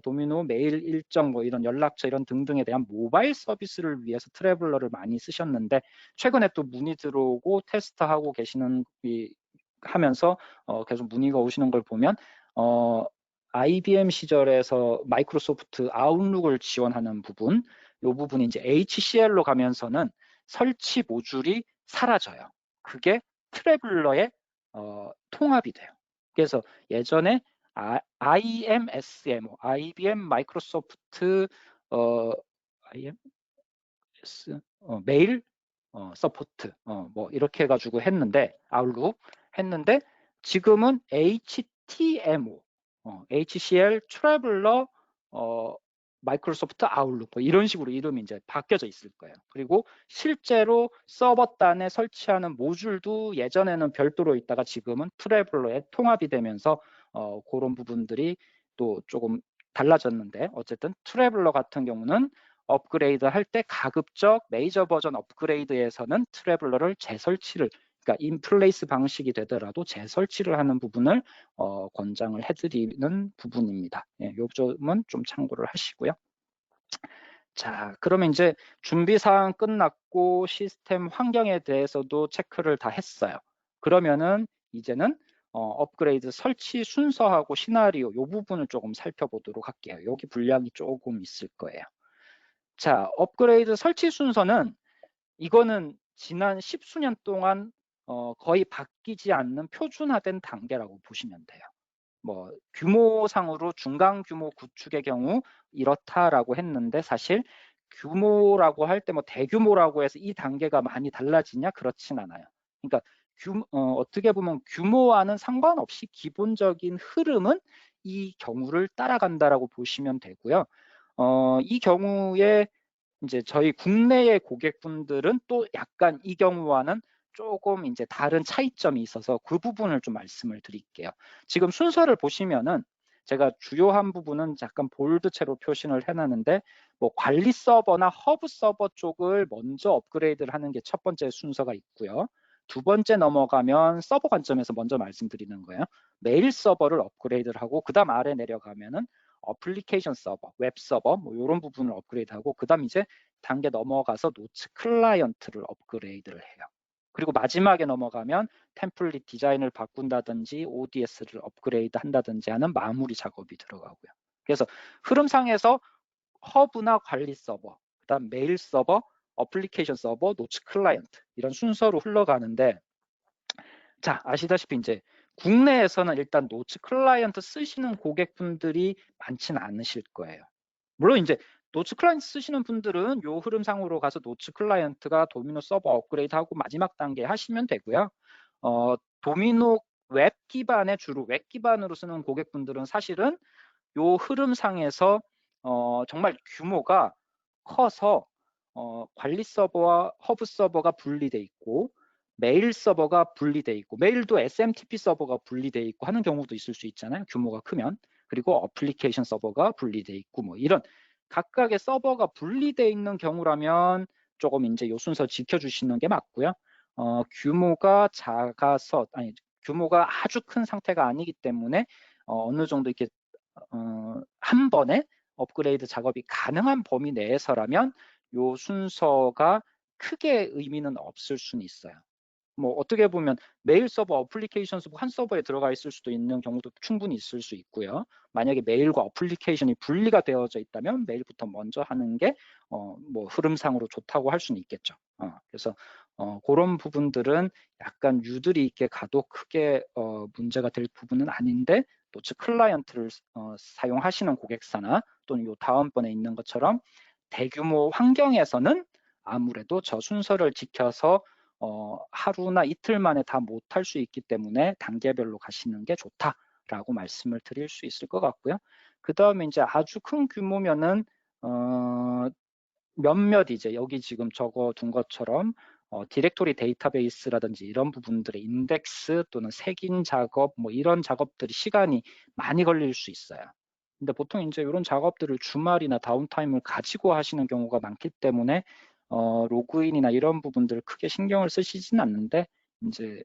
도미노 메일 일정 뭐 이런 연락처 이런 등등에 대한 모바일 서비스를 위해서 트래블러를 많이 쓰셨는데, 최근에 또 문의 들어오고 테스트하고 계시는 하면서 계속 문의가 오시는 걸 보면 IBM 시절에서 마이크로소프트 아웃룩을 지원하는 부분, 이 부분이 이제 HCL로 가면서는 설치 모듈이 사라져요. 그게 트래블러에 통합이 돼요. 그래서 예전에 IMSM, IBM 마이크로소프트 IMS 메일 서포트 뭐 이렇게 해가지고 했는데, 아웃룩 했는데, 지금은 HTMO HCL 트래블러 마이크로소프트 아웃룩 뭐 이런 식으로 이름이 이제 바뀌어져 있을 거예요. 그리고 실제로 서버단에 설치하는 모듈도 예전에는 별도로 있다가 지금은 트래블러에 통합이 되면서 그런 부분들이 또 조금 달라졌는데 어쨌든 트래블러 같은 경우는 업그레이드 할 때 가급적 메이저 버전 업그레이드에서는 트래블러를 재설치를, 그러니까 인플레이스 방식이 되더라도 재설치를 하는 부분을 권장을 해드리는 부분입니다. 예, 요 점은 좀 참고를 하시고요. 자, 그러면 이제 준비 사항 끝났고 시스템 환경에 대해서도 체크를 다 했어요. 그러면은 이제는 업그레이드 설치 순서하고 시나리오 요 부분을 조금 살펴보도록 할게요. 여기 분량이 조금 있을 거예요. 자, 업그레이드 설치 순서는 이거는 지난 10수년 동안 거의 바뀌지 않는 표준화된 단계라고 보시면 돼요. 뭐 규모상으로 중간 규모 구축의 경우 이렇다라고 했는데 사실 규모라고 할 때 뭐 대규모라고 해서 이 단계가 많이 달라지냐 그렇진 않아요. 그러니까 어떻게 보면 규모와는 상관없이 기본적인 흐름은 이 경우를 따라간다라고 보시면 되고요. 이 경우에 이제 저희 국내의 고객분들은 또 약간 이 경우와는 조금 이제 다른 차이점이 있어서 그 부분을 좀 말씀을 드릴게요. 지금 순서를 보시면은 제가 주요한 부분은 약간 볼드체로 표시를 해놨는데 뭐 관리 서버나 허브 서버 쪽을 먼저 업그레이드를 하는 게 첫 번째 순서가 있고요. 두 번째 넘어가면 서버 관점에서 먼저 말씀드리는 거예요. 메일 서버를 업그레이드를 하고 그 다음 아래 내려가면은 어플리케이션 서버, 웹 서버 뭐 이런 부분을 업그레이드하고 그 다음 이제 단계 넘어가서 노츠 클라이언트를 업그레이드를 해요. 그리고 마지막에 넘어가면 템플릿 디자인을 바꾼다든지 ODS를 업그레이드 한다든지 하는 마무리 작업이 들어가고요. 그래서 흐름상에서 허브나 관리 서버, 그다음 메일 서버, 어플리케이션 서버, 노츠 클라이언트 이런 순서로 흘러가는데 자, 아시다시피 이제 국내에서는 일단 노츠 클라이언트 쓰시는 고객분들이 많지는 않으실 거예요. 물론 이제 노츠 클라이언트 쓰시는 분들은 요 흐름상으로 가서 노츠 클라이언트가 도미노 서버 업그레이드하고 마지막 단계 하시면 되고요. 도미노 웹 기반의 주로 웹 기반으로 쓰는 고객분들은 사실은 요 흐름상에서 정말 규모가 커서 관리 서버와 허브 서버가 분리돼 있고 메일 서버가 분리돼 있고 메일도 SMTP 서버가 분리돼 있고 하는 경우도 있을 수 있잖아요. 규모가 크면. 그리고 어플리케이션 서버가 분리돼 있고 뭐 이런 각각의 서버가 분리돼 있는 경우라면 조금 이제 요 순서 지켜주시는 게 맞고요. 규모가 작아서 아니 규모가 아주 큰 상태가 아니기 때문에 어느 정도 이렇게 한 번에 업그레이드 작업이 가능한 범위 내에서라면 요 순서가 크게 의미는 없을 수는 있어요. 뭐 어떻게 보면 메일 서버, 어플리케이션 서버 한 서버에 들어가 있을 수도 있는 경우도 충분히 있을 수 있고요. 만약에 메일과 어플리케이션이 분리가 되어져 있다면 메일부터 먼저 하는 게 뭐 흐름상으로 좋다고 할 수는 있겠죠. 그래서 그런 부분들은 약간 유들이 있게 가도 크게 문제가 될 부분은 아닌데 노츠 클라이언트를 사용하시는 고객사나 또는 요 다음번에 있는 것처럼 대규모 환경에서는 아무래도 저 순서를 지켜서 하루나 이틀 만에 다 못할 수 있기 때문에 단계별로 가시는 게 좋다라고 말씀을 드릴 수 있을 것 같고요. 그 다음에 이제 아주 큰 규모면은 몇몇 이제 여기 지금 적어둔 것처럼 디렉토리 데이터베이스라든지 이런 부분들의 인덱스 또는 색인 작업 뭐 이런 작업들이 시간이 많이 걸릴 수 있어요. 근데 보통 이제 이런 작업들을 주말이나 다운타임을 가지고 하시는 경우가 많기 때문에 로그인이나 이런 부분들 크게 신경을 쓰시진 않는데 이제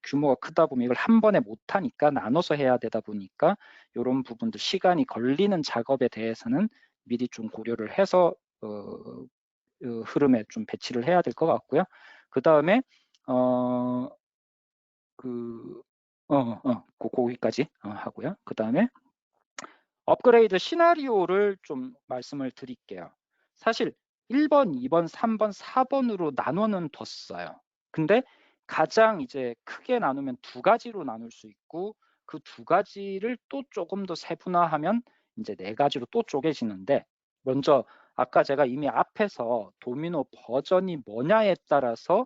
규모가 크다 보면 이걸 한 번에 못 하니까 나눠서 해야 되다 보니까 이런 부분들 시간이 걸리는 작업에 대해서는 미리 좀 고려를 해서 흐름에 좀 배치를 해야 될 것 같고요. 그 다음에 거기까지 하고요. 그 다음에 업그레이드 시나리오를 좀 말씀을 드릴게요. 사실 1번, 2번, 3번, 4번으로 나눠는 뒀어요. 근데 가장 이제 크게 나누면 두 가지로 나눌 수 있고 그 두 가지를 또 조금 더 세분화하면 이제 네 가지로 또 쪼개지는데 먼저 아까 제가 이미 앞에서 도미노 버전이 뭐냐에 따라서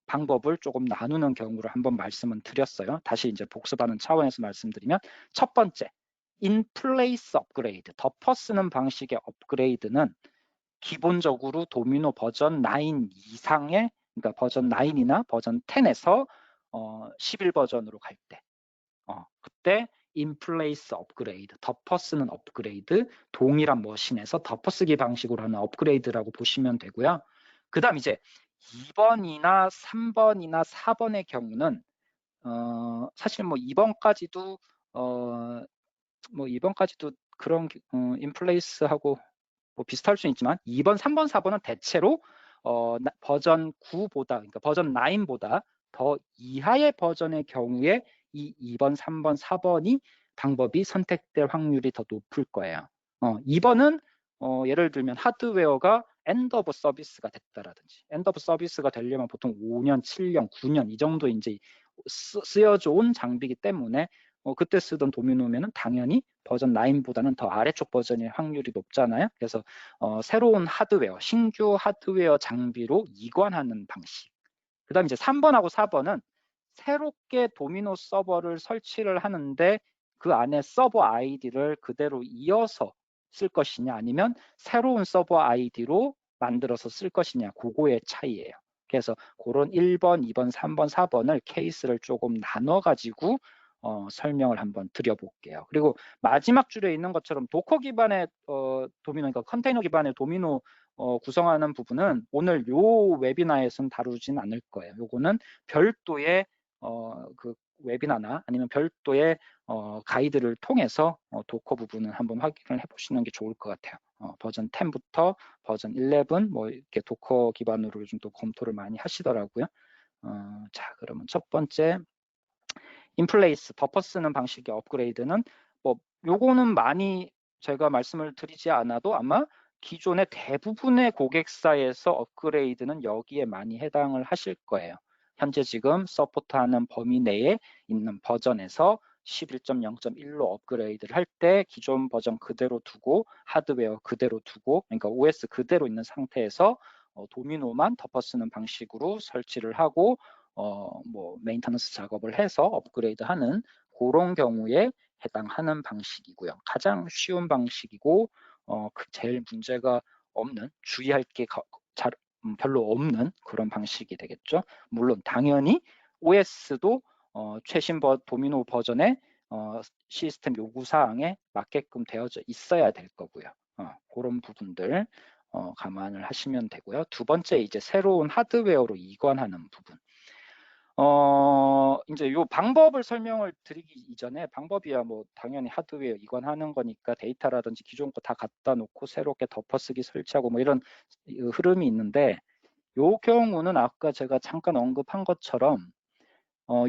방법을 조금 나누는 경우를 한번 말씀은 드렸어요. 다시 이제 복습하는 차원에서 말씀드리면 첫 번째 인플레이스 업그레이드, 덮어 쓰는 방식의 업그레이드는 기본적으로 도미노 버전 9 이상의 그러니까 버전 9이나 버전 10에서 11 버전으로 갈 때 그때 인플레이스 업그레이드, 덮어쓰는 업그레이드, 동일한 머신에서 덮어쓰기 방식으로 하는 업그레이드라고 보시면 되고요. 그 다음 이제 2번이나 3번이나 4번의 경우는 사실 뭐 2번까지도 그런 인플레이스하고 뭐 비슷할 수 있지만 2번, 3번, 4번은 대체로 버전 9보다, 그러니까 버전 9보다 더 이하의 버전의 경우에 이 2번, 3번, 4번이 방법이 선택될 확률이 더 높을 거예요. 2번은 예를 들면 하드웨어가 엔드 오브 서비스가 됐다라든지, 엔드 오브 서비스가 되려면 보통 5년, 7년, 9년 이 정도 이제 쓰여져 온 장비이기 때문에 그때 쓰던 도미노면은 당연히 버전 9보다는 더 아래쪽 버전일 확률이 높잖아요. 그래서 새로운 하드웨어, 신규 하드웨어 장비로 이관하는 방식. 그 다음 이제 3번하고 4번은 새롭게 도미노 서버를 설치를 하는데 그 안에 서버 아이디를 그대로 이어서 쓸 것이냐, 아니면 새로운 서버 아이디로 만들어서 쓸 것이냐, 그거의 차이예요. 그래서 그런 1번, 2번, 3번, 4번을 케이스를 조금 나눠가지고 설명을 한번 드려볼게요. 그리고 마지막 줄에 있는 것처럼 도커 기반의 도미노, 그러니까 컨테이너 기반의 도미노 구성하는 부분은 오늘 요 웨비나에서는 다루진 않을 거예요. 요거는 별도의 그 웨비나나 아니면 별도의 가이드를 통해서 도커 부분은 한번 확인을 해보시는 게 좋을 것 같아요. 버전 10부터 버전 11 뭐 이렇게 도커 기반으로 요즘 또 검토를 많이 하시더라고요. 자, 그러면 첫 번째 인플레이스 덮어 쓰는 방식의 업그레이드는 뭐 요거는 많이 제가 말씀을 드리지 않아도 아마 기존의 대부분의 고객사에서 업그레이드는 여기에 많이 해당을 하실 거예요. 현재 지금 서포트하는 범위 내에 있는 버전에서 11.0.1로 업그레이드를 할 때 기존 버전 그대로 두고 하드웨어 그대로 두고, 그러니까 OS 그대로 있는 상태에서 도미노만 덮어 쓰는 방식으로 설치를 하고 뭐 메인터넌스 작업을 해서 업그레이드하는 그런 경우에 해당하는 방식이고요. 가장 쉬운 방식이고 제일 문제가 없는, 주의할 게 별로 없는 그런 방식이 되겠죠. 물론 당연히 OS도 최신 도미노 버전의 시스템 요구사항에 맞게끔 되어져 있어야 될 거고요. 그런 부분들 감안을 하시면 되고요. 두 번째, 이제 새로운 하드웨어로 이관하는 부분. 이제 요 방법을 설명을 드리기 이전에, 방법이야 뭐 당연히 하드웨어 이관하는 거니까 데이터라든지 기존 거 다 갖다 놓고 새롭게 덮어쓰기 설치하고 뭐 이런 흐름이 있는데, 요 경우는 아까 제가 잠깐 언급한 것처럼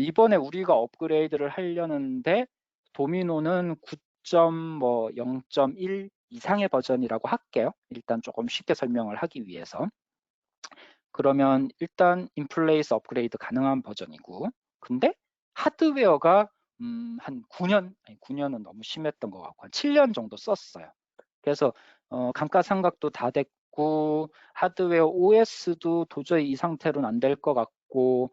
이번에 우리가 업그레이드를 하려는데 도미노는 9.0.1 이상의 버전이라고 할게요. 일단 조금 쉽게 설명을 하기 위해서. 그러면 일단 인플레이스 업그레이드 가능한 버전이고, 근데 하드웨어가 한 9년, 아니 9년은 너무 심했던 것 같고 한 7년 정도 썼어요. 그래서 감가상각도 다 됐고 하드웨어 OS도 도저히 이 상태로는 안 될 것 같고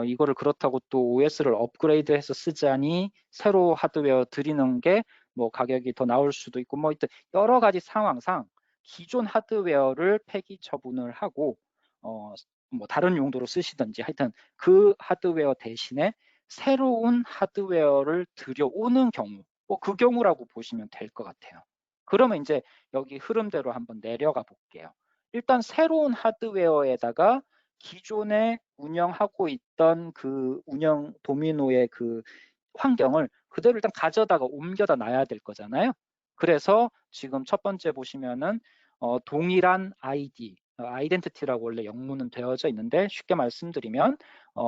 이거를 그렇다고 또 OS를 업그레이드해서 쓰자니 새로 하드웨어 드리는 게 뭐 가격이 더 나올 수도 있고 뭐 여러 가지 상황상 기존 하드웨어를 폐기 처분을 하고 뭐 다른 용도로 쓰시든지 하여튼 그 하드웨어 대신에 새로운 하드웨어를 들여오는 경우, 뭐 그 경우라고 보시면 될 것 같아요. 그러면 이제 여기 흐름대로 한번 내려가 볼게요. 일단 새로운 하드웨어에다가 기존에 운영하고 있던 그 운영 도미노의 그 환경을 그대로 일단 가져다가 옮겨다 놔야 될 거잖아요. 그래서 지금 첫 번째 보시면은 동일한 아이디, 아이덴티티라고 원래 영문은 되어져 있는데 쉽게 말씀드리면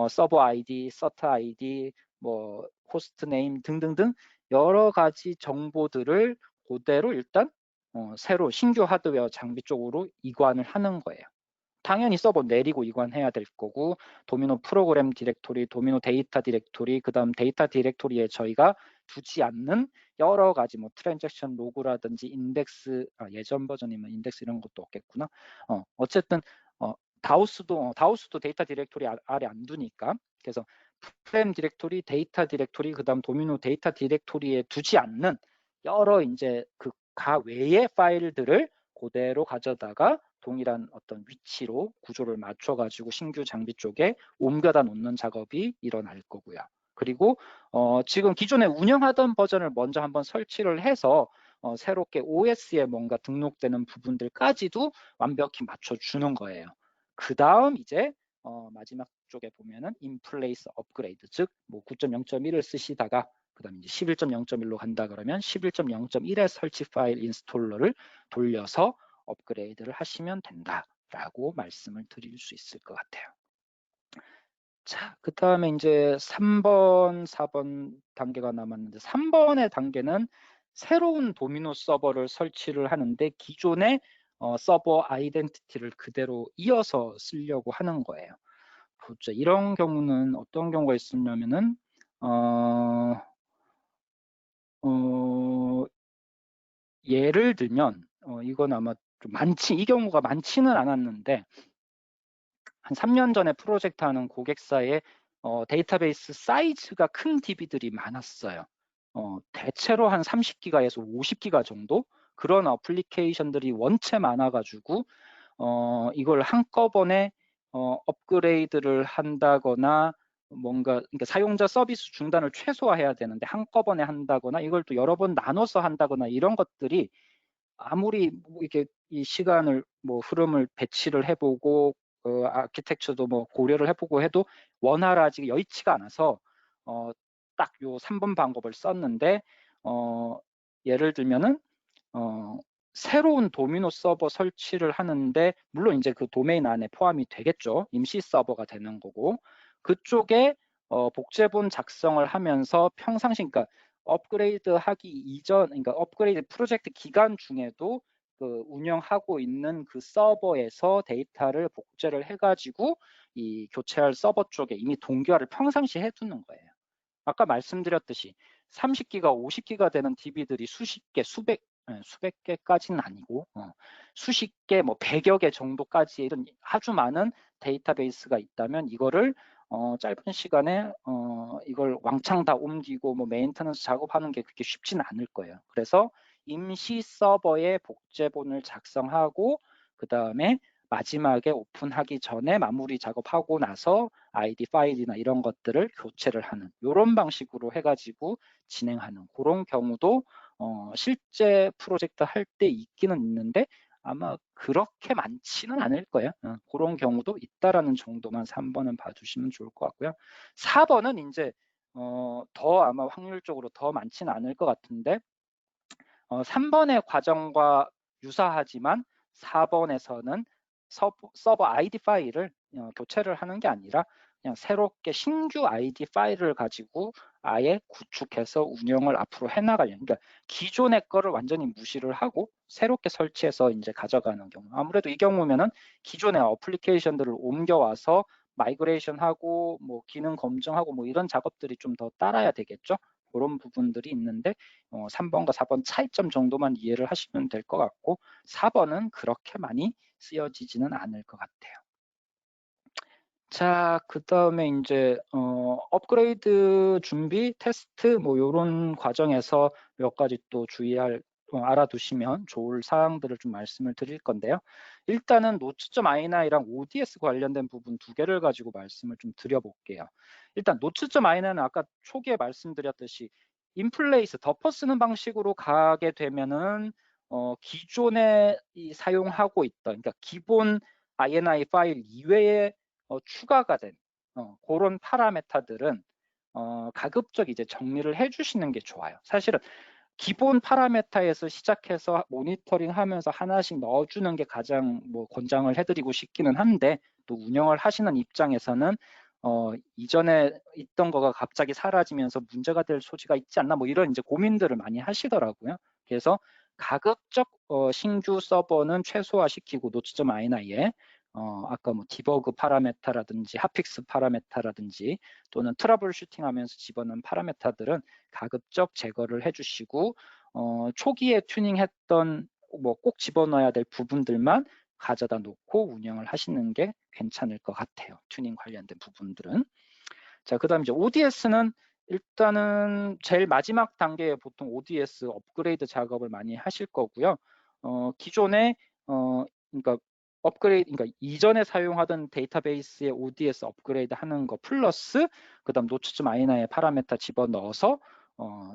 서버 아이디, 서트 아이디, 뭐 호스트 네임 등등등 여러 가지 정보들을 그대로 일단 새로 신규 하드웨어 장비 쪽으로 이관을 하는 거예요. 당연히 서버 내리고 이관해야 될 거고, 도미노 프로그램 디렉토리, 도미노 데이터 디렉토리, 그 다음 데이터 디렉토리에 저희가 두지 않는 여러 가지 뭐 트랜잭션 로그라든지 인덱스, 예전 버전이면 인덱스 이런 것도 없겠구나. 어쨌든 다우스도 데이터 디렉토리 아래 안 두니까, 그래서 프레임 디렉토리, 데이터 디렉토리, 그 다음 도미노 데이터 디렉토리에 두지 않는 여러 이제 그 외의 파일들을 그대로 가져다가 동일한 어떤 위치로 구조를 맞춰가지고 신규 장비 쪽에 옮겨다 놓는 작업이 일어날 거고요. 그리고 지금 기존에 운영하던 버전을 먼저 한번 설치를 해서 새롭게 OS에 뭔가 등록되는 부분들까지도 완벽히 맞춰주는 거예요. 그 다음 이제 마지막 쪽에 보면은 인플레이스 업그레이드, 즉 뭐 9.0.1을 쓰시다가 그 다음에 이제 11.0.1로 간다 그러면 11.0.1의 설치 파일 인스톨러를 돌려서 업그레이드를 하시면 된다라고 말씀을 드릴 수 있을 것 같아요. 자, 그 다음에 이제 3번, 4번 단계가 남았는데 3번의 단계는 새로운 도미노 서버를 설치를 하는데 기존의 서버 아이덴티티를 그대로 이어서 쓰려고 하는 거예요. 보자, 이런 경우는 어떤 경우가 있으냐면은 예를 들면 이건 아마 좀 이 경우가 많지는 않았는데 한 3년 전에 프로젝트 하는 고객사에 데이터베이스 사이즈가 큰 DB들이 많았어요. 대체로 한 30기가에서 50기가 정도? 그런 어플리케이션들이 원체 많아가지고 이걸 한꺼번에 업그레이드를 한다거나 뭔가 그러니까 사용자 서비스 중단을 최소화해야 되는데 한꺼번에 한다거나 이걸 또 여러 번 나눠서 한다거나 이런 것들이 아무리 뭐 이렇게 이 시간을 뭐 흐름을 배치를 해보고 아키텍처도 뭐 고려를 해보고 해도 원활하지 여의치가 않아서 딱 요 3번 방법을 썼는데 예를 들면은 새로운 도미노 서버 설치를 하는데 물론 이제 그 도메인 안에 포함이 되겠죠. 임시 서버가 되는 거고 그쪽에 복제본 작성을 하면서 평상시 그러니까 업그레이드 하기 이전 그러니까 업그레이드 프로젝트 기간 중에도 그 운영하고 있는 그 서버에서 데이터를 복제를 해가지고 이 교체할 서버 쪽에 이미 동기화를 평상시 해두는 거예요. 아까 말씀드렸듯이 30기가, 50기가 되는 DB들이 수십 개, 수백 개까지는 아니고 수십 개, 뭐 100여 개 정도까지 이런 아주 많은 데이터베이스가 있다면 이거를 짧은 시간에 이걸 왕창 다 옮기고 뭐 메인테넌스 작업하는 게 그렇게 쉽지는 않을 거예요. 그래서 임시 서버에 복제본을 작성하고 그 다음에 마지막에 오픈하기 전에 마무리 작업하고 나서 아이디 파일이나 이런 것들을 교체를 하는 이런 방식으로 해가지고 진행하는 그런 경우도 실제 프로젝트 할 때 있기는 있는데 아마 그렇게 많지는 않을 거예요. 그런 경우도 있다라는 정도만 3번은 봐주시면 좋을 것 같고요. 4번은 이제 더 아마 확률적으로 더 많지는 않을 것 같은데 3번의 과정과 유사하지만 4번에서는 서버 아이디 파일을 교체를 하는 게 아니라 그냥 새롭게 신규 아이디 파일을 가지고 아예 구축해서 운영을 앞으로 해나가려는 그러니까 기존의 거를 완전히 무시를 하고 새롭게 설치해서 이제 가져가는 경우 아무래도 이 경우면은 기존의 어플리케이션들을 옮겨와서 마이그레이션 하고 뭐 기능 검증하고 뭐 이런 작업들이 좀 더 따라야 되겠죠. 그런 부분들이 있는데 3번과 4번 차이점 정도만 이해를 하시면 될 것 같고 4번은 그렇게 많이 쓰여지지는 않을 것 같아요. 자, 그 다음에 이제 업그레이드 준비, 테스트 뭐 이런 과정에서 몇 가지 또 주의할 알아두시면 좋을 사항들을 좀 말씀을 드릴 건데요. 일단은 노츠.in이랑 ODS 관련된 부분 두 개를 가지고 말씀을 좀 드려볼게요. 일단 노츠.in은 아까 초기에 말씀드렸듯이 인플레이스 덮어 쓰는 방식으로 가게 되면은 기존에 사용하고 있던 그러니까 기본 INI 파일 이외에 추가가 된 그런 파라메타들은 가급적 이제 정리를 해주시는 게 좋아요. 사실은 기본 파라메타에서 시작해서 모니터링 하면서 하나씩 넣어주는 게 가장 뭐 권장을 해드리고 싶기는 한데 또 운영을 하시는 입장에서는 이전에 있던 거가 갑자기 사라지면서 문제가 될 소지가 있지 않나 뭐 이런 이제 고민들을 많이 하시더라고요. 그래서 가급적 신규 서버는 최소화시키고 노츠.ini에 아까 뭐 디버그 파라메타라든지 핫픽스 파라메타라든지 또는 트러블 슈팅하면서 집어넣은 파라메타들은 가급적 제거를 해주시고 초기에 튜닝했던 뭐 꼭 집어넣어야 될 부분들만 가져다 놓고 운영을 하시는 게 괜찮을 것 같아요. 튜닝 관련된 부분들은. 자, 그다음 이제 ODS는 일단은 제일 마지막 단계에 보통 ODS 업그레이드 작업을 많이 하실 거고요. 기존에 그러니까 업그레이드, 그러니까 이전에 사용하던 데이터베이스의 ODS 업그레이드 하는 거 플러스 그다음 노츠즈 마이너의 파라메타 집어넣어서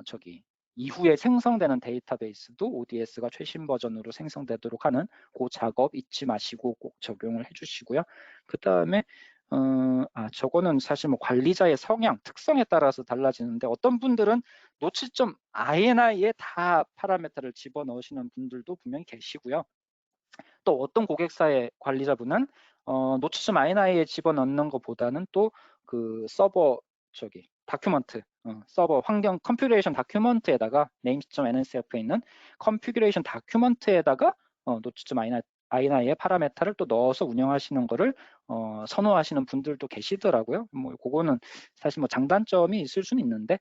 저기 이후에 생성되는 데이터베이스도 ODS가 최신 버전으로 생성되도록 하는 그 작업 잊지 마시고 꼭 적용을 해주시고요. 그 다음에 저거는 사실 뭐 관리자의 성향, 특성에 따라서 달라지는데 어떤 분들은 노츠.ini에 다 파라메타를 집어넣으시는 분들도 분명히 계시고요. 또 어떤 고객사의 관리자분은 노츠.ini 에 집어넣는 것보다는 또 그 서버 다큐먼트, 서버 환경 컨피그레이션 다큐먼트에다가 names.nsf에 있는 컨피그레이션 다큐먼트에다가 노츠.ini의 파라메타를 또 넣어서 운영하시는 거를 선호하시는 분들도 계시더라고요. 뭐 그거는 사실 뭐 장단점이 있을 수는 있는데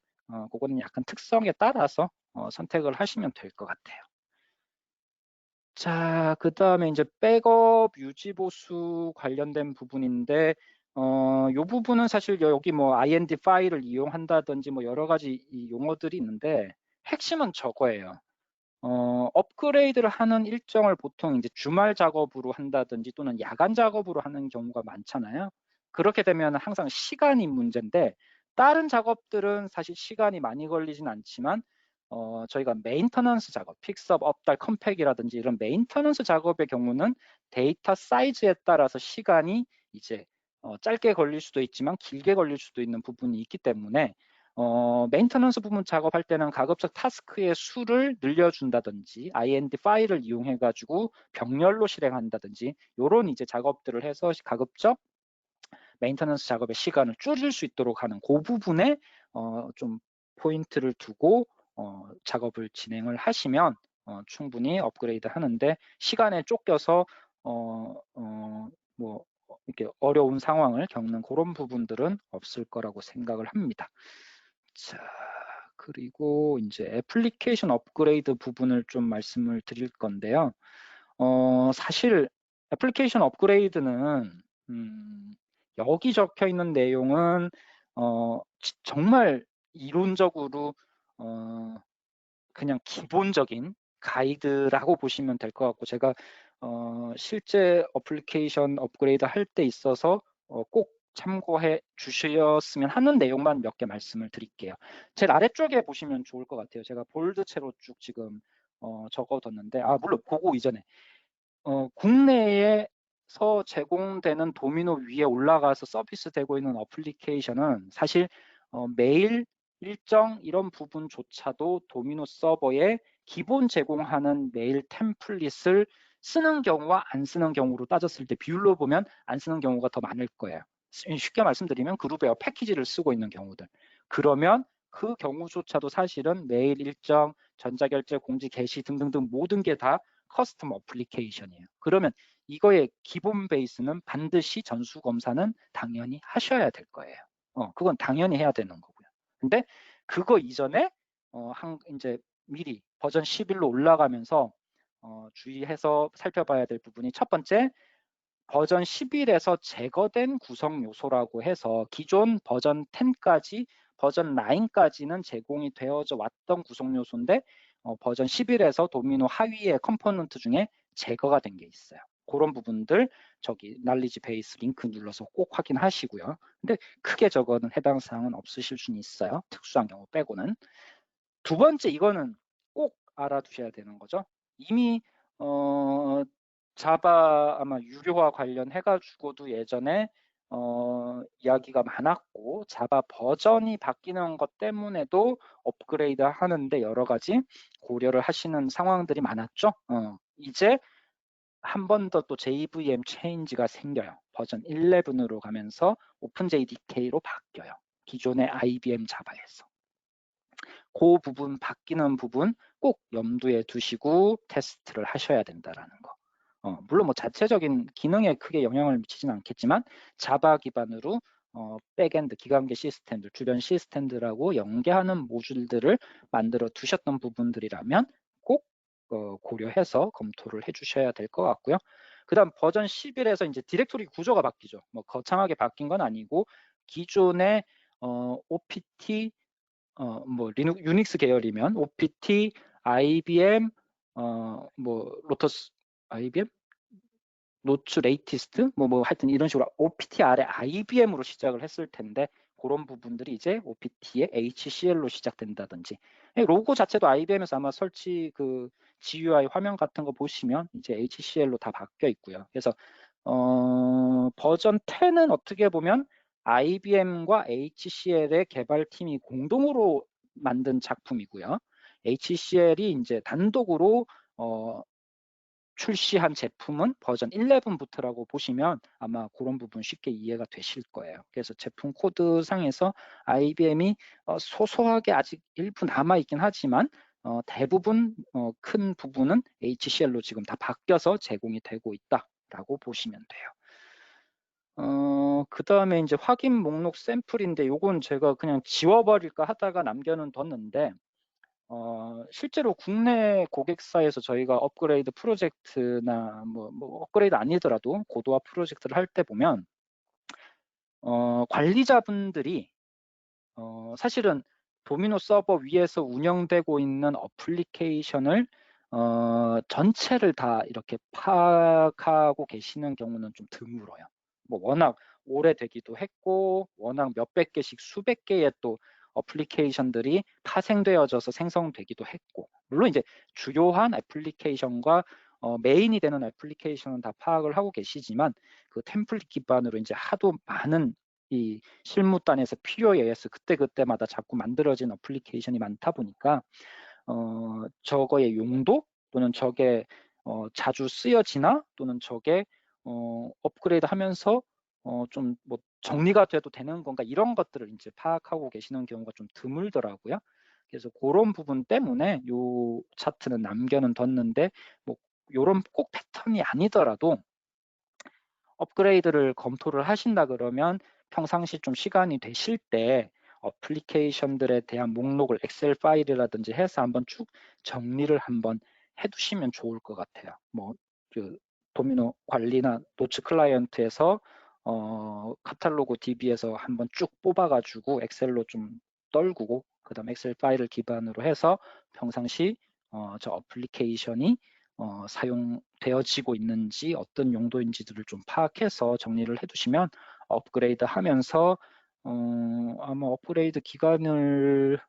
그거는 약간 특성에 따라서 선택을 하시면 될 것 같아요. 자, 그 다음에 이제 백업 유지 보수 관련된 부분인데, 이 부분은 사실 여기 뭐 IND 파일을 이용한다든지 뭐 여러 가지 이 용어들이 있는데, 핵심은 저거예요. 업그레이드를 하는 일정을 보통 이제 주말 작업으로 한다든지 또는 야간 작업으로 하는 경우가 많잖아요. 그렇게 되면 항상 시간이 문제인데, 다른 작업들은 사실 시간이 많이 걸리진 않지만, 저희가 메인터넌스 작업, 픽스업, 업달, 컴팩이라든지 이런 메인터넌스 작업의 경우는 데이터 사이즈에 따라서 시간이 이제 짧게 걸릴 수도 있지만 길게 걸릴 수도 있는 부분이 있기 때문에 메인터넌스 부분 작업할 때는 가급적 타스크의 수를 늘려준다든지 IND 파일을 이용해 가지고 병렬로 실행한다든지 이런 이제 작업들을 해서 가급적 메인터넌스 작업의 시간을 줄일 수 있도록 하는 그 부분에 좀 포인트를 두고 작업을 진행을 하시면 충분히 업그레이드 하는데 시간에 쫓겨서 뭐 이렇게 어려운 상황을 겪는 그런 부분들은 없을 거라고 생각을 합니다. 자, 그리고 이제 애플리케이션 업그레이드 부분을 좀 말씀을 드릴 건데요. 사실 애플리케이션 업그레이드는 여기 적혀 있는 내용은 정말 이론적으로 그냥 기본적인 가이드라고 보시면 될 것 같고 제가 실제 애플리케이션 업그레이드 할 때 있어서 꼭 참고해 주셨으면 하는 내용만 몇 개 말씀을 드릴게요. 제일 아래쪽에 보시면 좋을 것 같아요. 제가 볼드체로 쭉 지금 적어뒀는데 물론 그거 이전에 국내에서 제공되는 도미노 위에 올라가서 서비스 되고 있는 어플리케이션은 사실 메일 일정 이런 부분조차도 도미노 서버에 기본 제공하는 메일 템플릿을 쓰는 경우와 안 쓰는 경우로 따졌을 때 비율로 보면 안 쓰는 경우가 더 많을 거예요. 쉽게 말씀드리면 그룹웨어 패키지를 쓰고 있는 경우들. 그러면 그 경우조차도 사실은 메일 일정, 전자결제, 공지, 게시 등등등 모든 게 다 커스텀 어플리케이션이에요. 그러면 이거의 기본 베이스는 반드시 전수 검사는 당연히 하셔야 될 거예요. 그건 당연히 해야 되는 거고요. 근데 그거 이전에 이제 미리 버전 11로 올라가면서 주의해서 살펴봐야 될 부분이 첫 번째, 버전 11에서 제거된 구성 요소라고 해서 기존 버전 10까지 버전 9까지는 제공이 되어져 왔던 구성 요소인데 버전 11에서 도미노 하위의 컴포넌트 중에 제거가 된 게 있어요. 그런 부분들 저기 날리지 베이스 링크 눌러서 꼭 확인하시고요. 근데 크게 저거는 해당 사항은 없으실 수는 있어요. 특수한 경우 빼고는. 두 번째, 이거는 꼭 알아두셔야 되는 거죠. 이미 자바 아마 유료화 관련해 가지고도 예전에 이야기가 많았고 자바 버전이 바뀌는 것 때문에도 업그레이드 하는데 여러 가지 고려를 하시는 상황들이 많았죠. 이제 한 번 더 또 JVM 체인지가 생겨요. 버전 11으로 가면서 오픈JDK로 바뀌어요. 기존의 IBM 자바에서. 그 부분 바뀌는 부분 꼭 염두에 두시고 테스트를 하셔야 된다라는 거. 물론 뭐 자체적인 기능에 크게 영향을 미치진 않겠지만 자바 기반으로 백엔드 기관계 시스템들, 주변 시스템들하고 연계하는 모듈들을 만들어 두셨던 부분들이라면 꼭 고려해서 검토를 해주셔야 될 것 같고요. 그다음 버전 11에서 이제 디렉토리 구조가 바뀌죠. 뭐 거창하게 바뀐 건 아니고 기존의 OPT 뭐 유닉스 계열이면 OPT, IBM, 뭐 로터스, IBM, 노츠 레이티스트 뭐 하여튼 이런 식으로 OPT 아래 IBM으로 시작을 했을 텐데 그런 부분들이 이제 OPT의 HCL로 시작된다든지 로고 자체도 IBM에서 아마 설치 그 GUI 화면 같은 거 보시면 이제 HCL로 다 바뀌어 있고요. 그래서 버전 10은 어떻게 보면 IBM과 HCL의 개발팀이 공동으로 만든 작품이고요. HCL이 이제 단독으로 출시한 제품은 버전 11부터라고 보시면 아마 그런 부분 쉽게 이해가 되실 거예요. 그래서 제품 코드 상에서 IBM이 소소하게 아직 일부 남아있긴 하지만 대부분 큰 부분은 HCL로 지금 다 바뀌어서 제공이 되고 있다라고 보시면 돼요. 그 다음에 이제 확인 목록 샘플인데 요건 제가 그냥 지워버릴까 하다가 남겨는 뒀는데 실제로 국내 고객사에서 저희가 업그레이드 프로젝트나 뭐 업그레이드 아니더라도 고도화 프로젝트를 할 때 보면 관리자분들이 사실은 도미노 서버 위에서 운영되고 있는 어플리케이션을 전체를 다 이렇게 파악하고 계시는 경우는 좀 드물어요. 뭐 워낙 오래되기도 했고 워낙 몇백 개씩 수백 개의 또 어플리케이션들이 파생되어져서 생성되기도 했고 물론 이제 주요한 애플리케이션과 메인이 되는 애플리케이션은 다 파악을 하고 계시지만 그 템플릿 기반으로 이제 하도 많은 이 실무단에서 필요에 의해서 그때그때마다 자꾸 만들어진 어플리케이션이 많다 보니까 저거의 용도 또는 저게 자주 쓰여지나 또는 저게 업그레이드 하면서 좀 뭐 정리가 돼도 되는 건가 이런 것들을 이제 파악하고 계시는 경우가 좀 드물더라고요. 그래서 그런 부분 때문에 요 차트는 남겨는 뒀는데 뭐 요런 꼭 패턴이 아니더라도 업그레이드를 검토를 하신다 그러면 평상시 좀 시간이 되실 때 어플리케이션들에 대한 목록을 엑셀 파일이라든지 해서 한번 쭉 정리를 한번 해두시면 좋을 것 같아요. 뭐 그 도미노 관리나 노츠 클라이언트에서 카탈로그 DB에서 한번 쭉 뽑아가지고 엑셀로 좀 떨구고 그다음 엑셀 파일을 기반으로 해서 평상시 저 어플리케이션이 사용되어지고 있는지 어떤 용도인지들을 좀 파악해서 정리를 해두시면 업그레이드 하면서 아마 업그레이드 기간을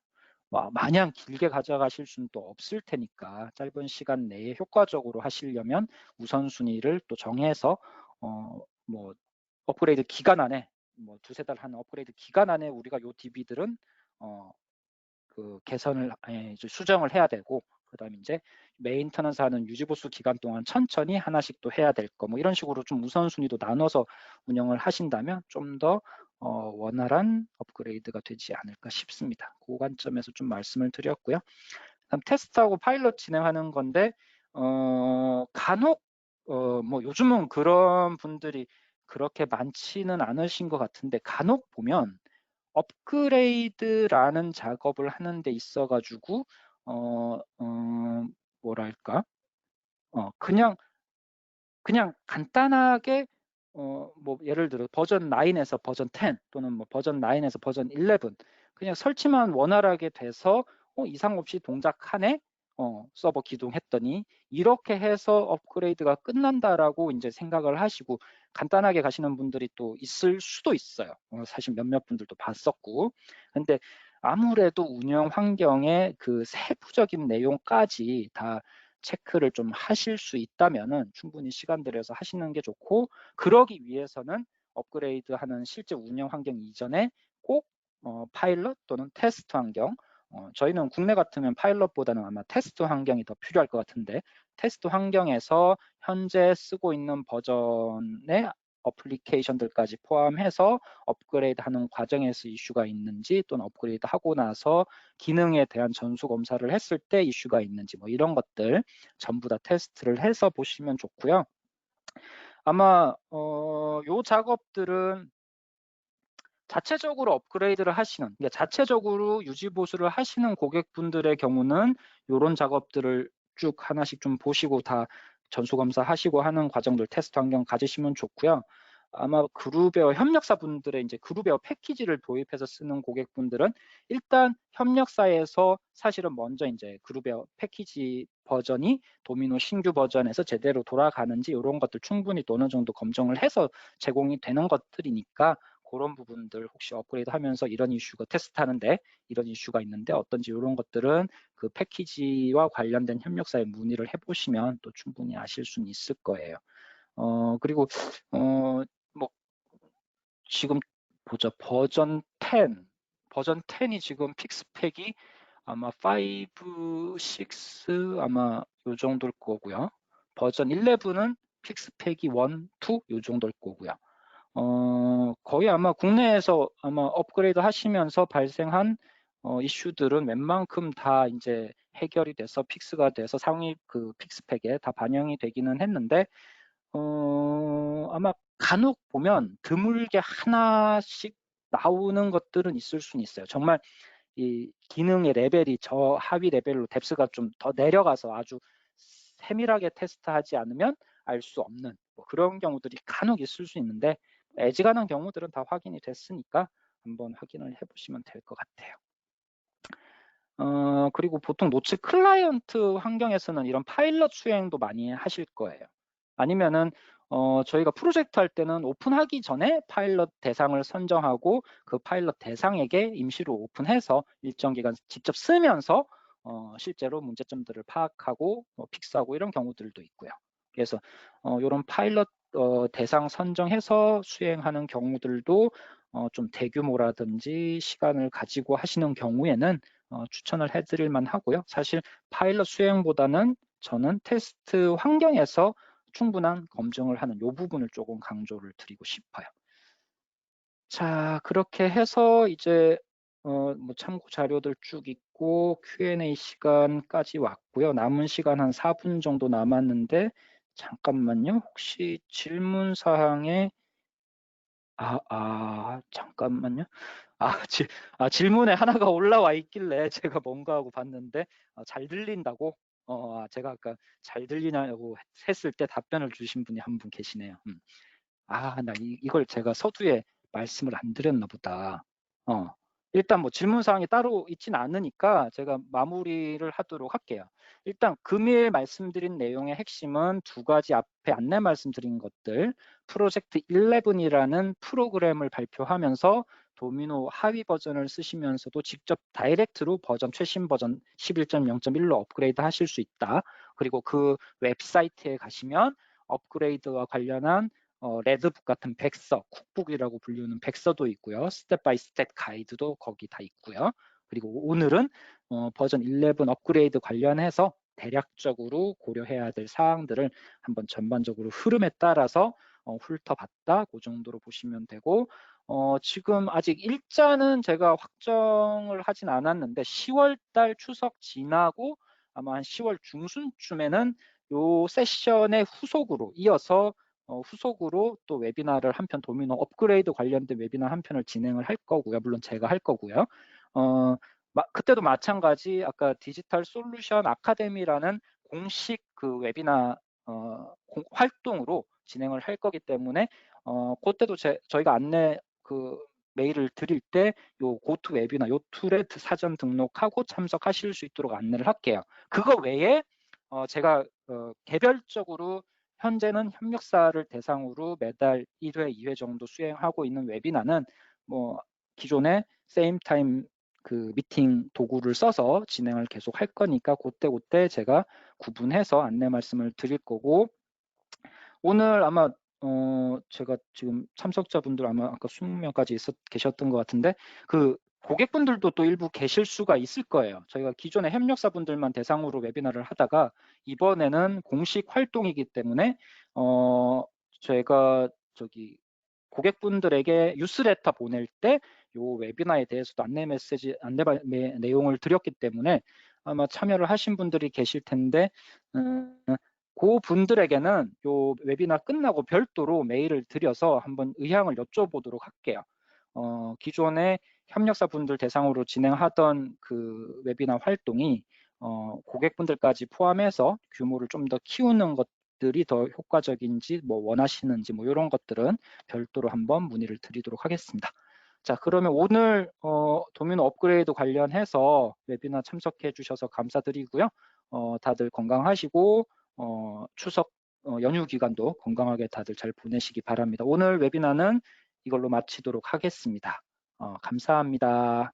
마냥 길게 가져가실 수는 또 없을 테니까 짧은 시간 내에 효과적으로 하시려면 우선순위를 또 정해서 뭐 업그레이드 기간 안에 뭐 두세 달 하는 업그레이드 기간 안에 우리가 요 DB들은 그 개선을 수정을 해야 되고 그다음에 이제 메인터넌스 하는 유지보수 기간 동안 천천히 하나씩 또 해야 될 거 뭐 이런 식으로 좀 우선순위도 나눠서 운영을 하신다면 좀 더 원활한 업그레이드가 되지 않을까 싶습니다. 그 관점에서 좀 말씀을 드렸고요. 그다음 테스트하고 파일럿 진행하는 건데 간혹 뭐 요즘은 그런 분들이 그렇게 많지는 않으신 것 같은데 간혹 보면 업그레이드라는 작업을 하는 데 있어 가지고 뭐랄까 그냥 간단하게 뭐 예를 들어 버전 9에서 버전 10 또는 뭐 버전 9에서 버전 11 그냥 설치만 원활하게 돼서 이상 없이 동작하네 서버 기동했더니 이렇게 해서 업그레이드가 끝난다라고 이제 생각을 하시고 간단하게 가시는 분들이 또 있을 수도 있어요. 사실 몇몇 분들도 봤었고 근데 아무래도 운영 환경의 그 세부적인 내용까지 다 체크를 좀 하실 수 있다면은 충분히 시간 들여서 하시는 게 좋고 그러기 위해서는 업그레이드하는 실제 운영 환경 이전에 꼭 파일럿 또는 테스트 환경 저희는 국내 같으면 파일럿보다는 아마 테스트 환경이 더 필요할 것 같은데 테스트 환경에서 현재 쓰고 있는 버전의 어플리케이션들까지 포함해서 업그레이드 하는 과정에서 이슈가 있는지 또는 업그레이드 하고 나서 기능에 대한 전수 검사를 했을 때 이슈가 있는지 뭐 이런 것들 전부 다 테스트를 해서 보시면 좋고요. 아마 요 작업들은 자체적으로 업그레이드를 하시는 그러니까 자체적으로 유지 보수를 하시는 고객분들의 경우는 이런 작업들을 쭉 하나씩 좀 보시고 다 전수 검사 하시고 하는 과정들 테스트 환경 가지시면 좋고요. 아마 그룹웨어 협력사분들의 이제 그룹웨어 패키지를 도입해서 쓰는 고객분들은 일단 협력사에서 사실은 먼저 이제 그룹웨어 패키지 버전이 도미노 신규 버전에서 제대로 돌아가는지 이런 것들 충분히 또 어느 정도 검증을 해서 제공이 되는 것들이니까 그런 부분들 혹시 업그레이드 하면서 이런 이슈가 테스트하는데 이런 이슈가 있는데 어떤지 이런 것들은 그 패키지와 관련된 협력사에 문의를 해보시면 또 충분히 아실 수는 있을 거예요. 그리고 뭐 지금 보자. 버전 10, 버전 10이 지금 픽스팩이 아마 5, 6 아마 요 정도일 거고요. 버전 11은 픽스팩이 1, 2 요 정도일 거고요. 거의 아마 국내에서 아마 업그레이드 하시면서 발생한 이슈들은 웬만큼 다 이제 해결이 돼서 픽스가 돼서 상위 그 픽스팩에 다 반영이 되기는 했는데 아마 간혹 보면 드물게 하나씩 나오는 것들은 있을 수는 있어요. 정말 이 기능의 레벨이 저 하위 레벨로 뎁스가 좀 더 내려가서 아주 세밀하게 테스트하지 않으면 알 수 없는 뭐 그런 경우들이 간혹 있을 수 있는데 애지간한 경우들은 다 확인이 됐으니까 한번 확인을 해보시면 될 것 같아요. 그리고 보통 노츠 클라이언트 환경에서는 이런 파일럿 수행도 많이 하실 거예요. 아니면은 저희가 프로젝트 할 때는 오픈하기 전에 파일럿 대상을 선정하고 그 파일럿 대상에게 임시로 오픈해서 일정 기간 직접 쓰면서 실제로 문제점들을 파악하고 픽스하고 이런 경우들도 있고요. 그래서 이런 파일럿 대상 선정해서 수행하는 경우들도 좀 대규모라든지 시간을 가지고 하시는 경우에는 추천을 해드릴 만하고요. 사실 파일럿 수행보다는 저는 테스트 환경에서 충분한 검증을 하는 이 부분을 조금 강조를 드리고 싶어요. 자, 그렇게 해서 이제 뭐 참고 자료들 쭉 있고 Q&A 시간까지 왔고요. 남은 시간 한 4분 정도 남았는데 잠깐만요. 혹시 질문 사항에 잠깐만요. 질문에 하나가 올라와 있길래 제가 뭔가 하고 봤는데 잘 들린다고? 제가 아까 잘 들리냐고 했을 때 답변을 주신 분이 한 분 계시네요. 나 이걸 제가 서두에 말씀을 안 드렸나 보다. 일단 뭐 질문 사항이 따로 있지는 않으니까 제가 마무리를 하도록 할게요. 일단 금일 말씀드린 내용의 핵심은 두 가지 앞에 안내 말씀드린 것들, 프로젝트 11이라는 프로그램을 발표하면서 도미노 하위 버전을 쓰시면서도 직접 다이렉트로 버전 최신 버전 11.0.1로 업그레이드 하실 수 있다. 그리고 그 웹사이트에 가시면 업그레이드와 관련한 레드북 같은 백서, 쿡북이라고 불리는 백서도 있고요. 스텝 바이 스텝 가이드도 거기 다 있고요. 그리고 오늘은 버전 11 업그레이드 관련해서 대략적으로 고려해야 될 사항들을 한번 전반적으로 흐름에 따라서 훑어봤다. 그 정도로 보시면 되고 지금 아직 일자는 제가 확정을 하진 않았는데 10월 달 추석 지나고 아마 한 10월 중순쯤에는 요 세션의 후속으로 이어서 후속으로 또 웨비나를 한 편 도미노 업그레이드 관련된 웨비나 한 편을 진행을 할 거고요. 물론 제가 할 거고요. 그때도 마찬가지 아까 디지털 솔루션 아카데미라는 공식 그 웨비나 활동으로 진행을 할 거기 때문에 그때도 저희가 안내 그 메일을 드릴 때 요 고투 웨비나 요 툴에 사전 등록하고 참석하실 수 있도록 안내를 할게요. 그거 외에 제가 개별적으로 현재는 협력사를 대상으로 매달 1회, 2회 정도 수행하고 있는 웨비나는 뭐 기존의 세임 타임 그 미팅 도구를 써서 진행을 계속 할 거니까 그때 제가 구분해서 안내 말씀을 드릴 거고 오늘 아마 제가 지금 참석자분들 아마 아까 20명까지 계셨던 것 같은데 그 고객분들도 또 일부 계실 수가 있을 거예요. 저희가 기존의 협력사분들만 대상으로 웨비나를 하다가 이번에는 공식 활동이기 때문에 저희가 저기 고객분들에게 뉴스레터 보낼 때 요 웨비나에 대해서도 안내 내용을 드렸기 때문에 아마 참여를 하신 분들이 계실 텐데 그 분들에게는 요 웨비나 끝나고 별도로 메일을 드려서 한번 의향을 여쭤보도록 할게요. 기존의 협력사 분들 대상으로 진행하던 그 웨비나 활동이 고객분들까지 포함해서 규모를 좀 더 키우는 것 방식들이 더 효과적인지 뭐 원하시는지 뭐 이런 것들은 별도로 한번 문의를 드리도록 하겠습니다. 자, 그러면 오늘 도면 업그레이드 관련해서 웨비나 참석해 주셔서 감사드리고요. 다들 건강하시고 추석 연휴 기간도 건강하게 다들 잘 보내시기 바랍니다. 오늘 웨비나는 이걸로 마치도록 하겠습니다. 감사합니다.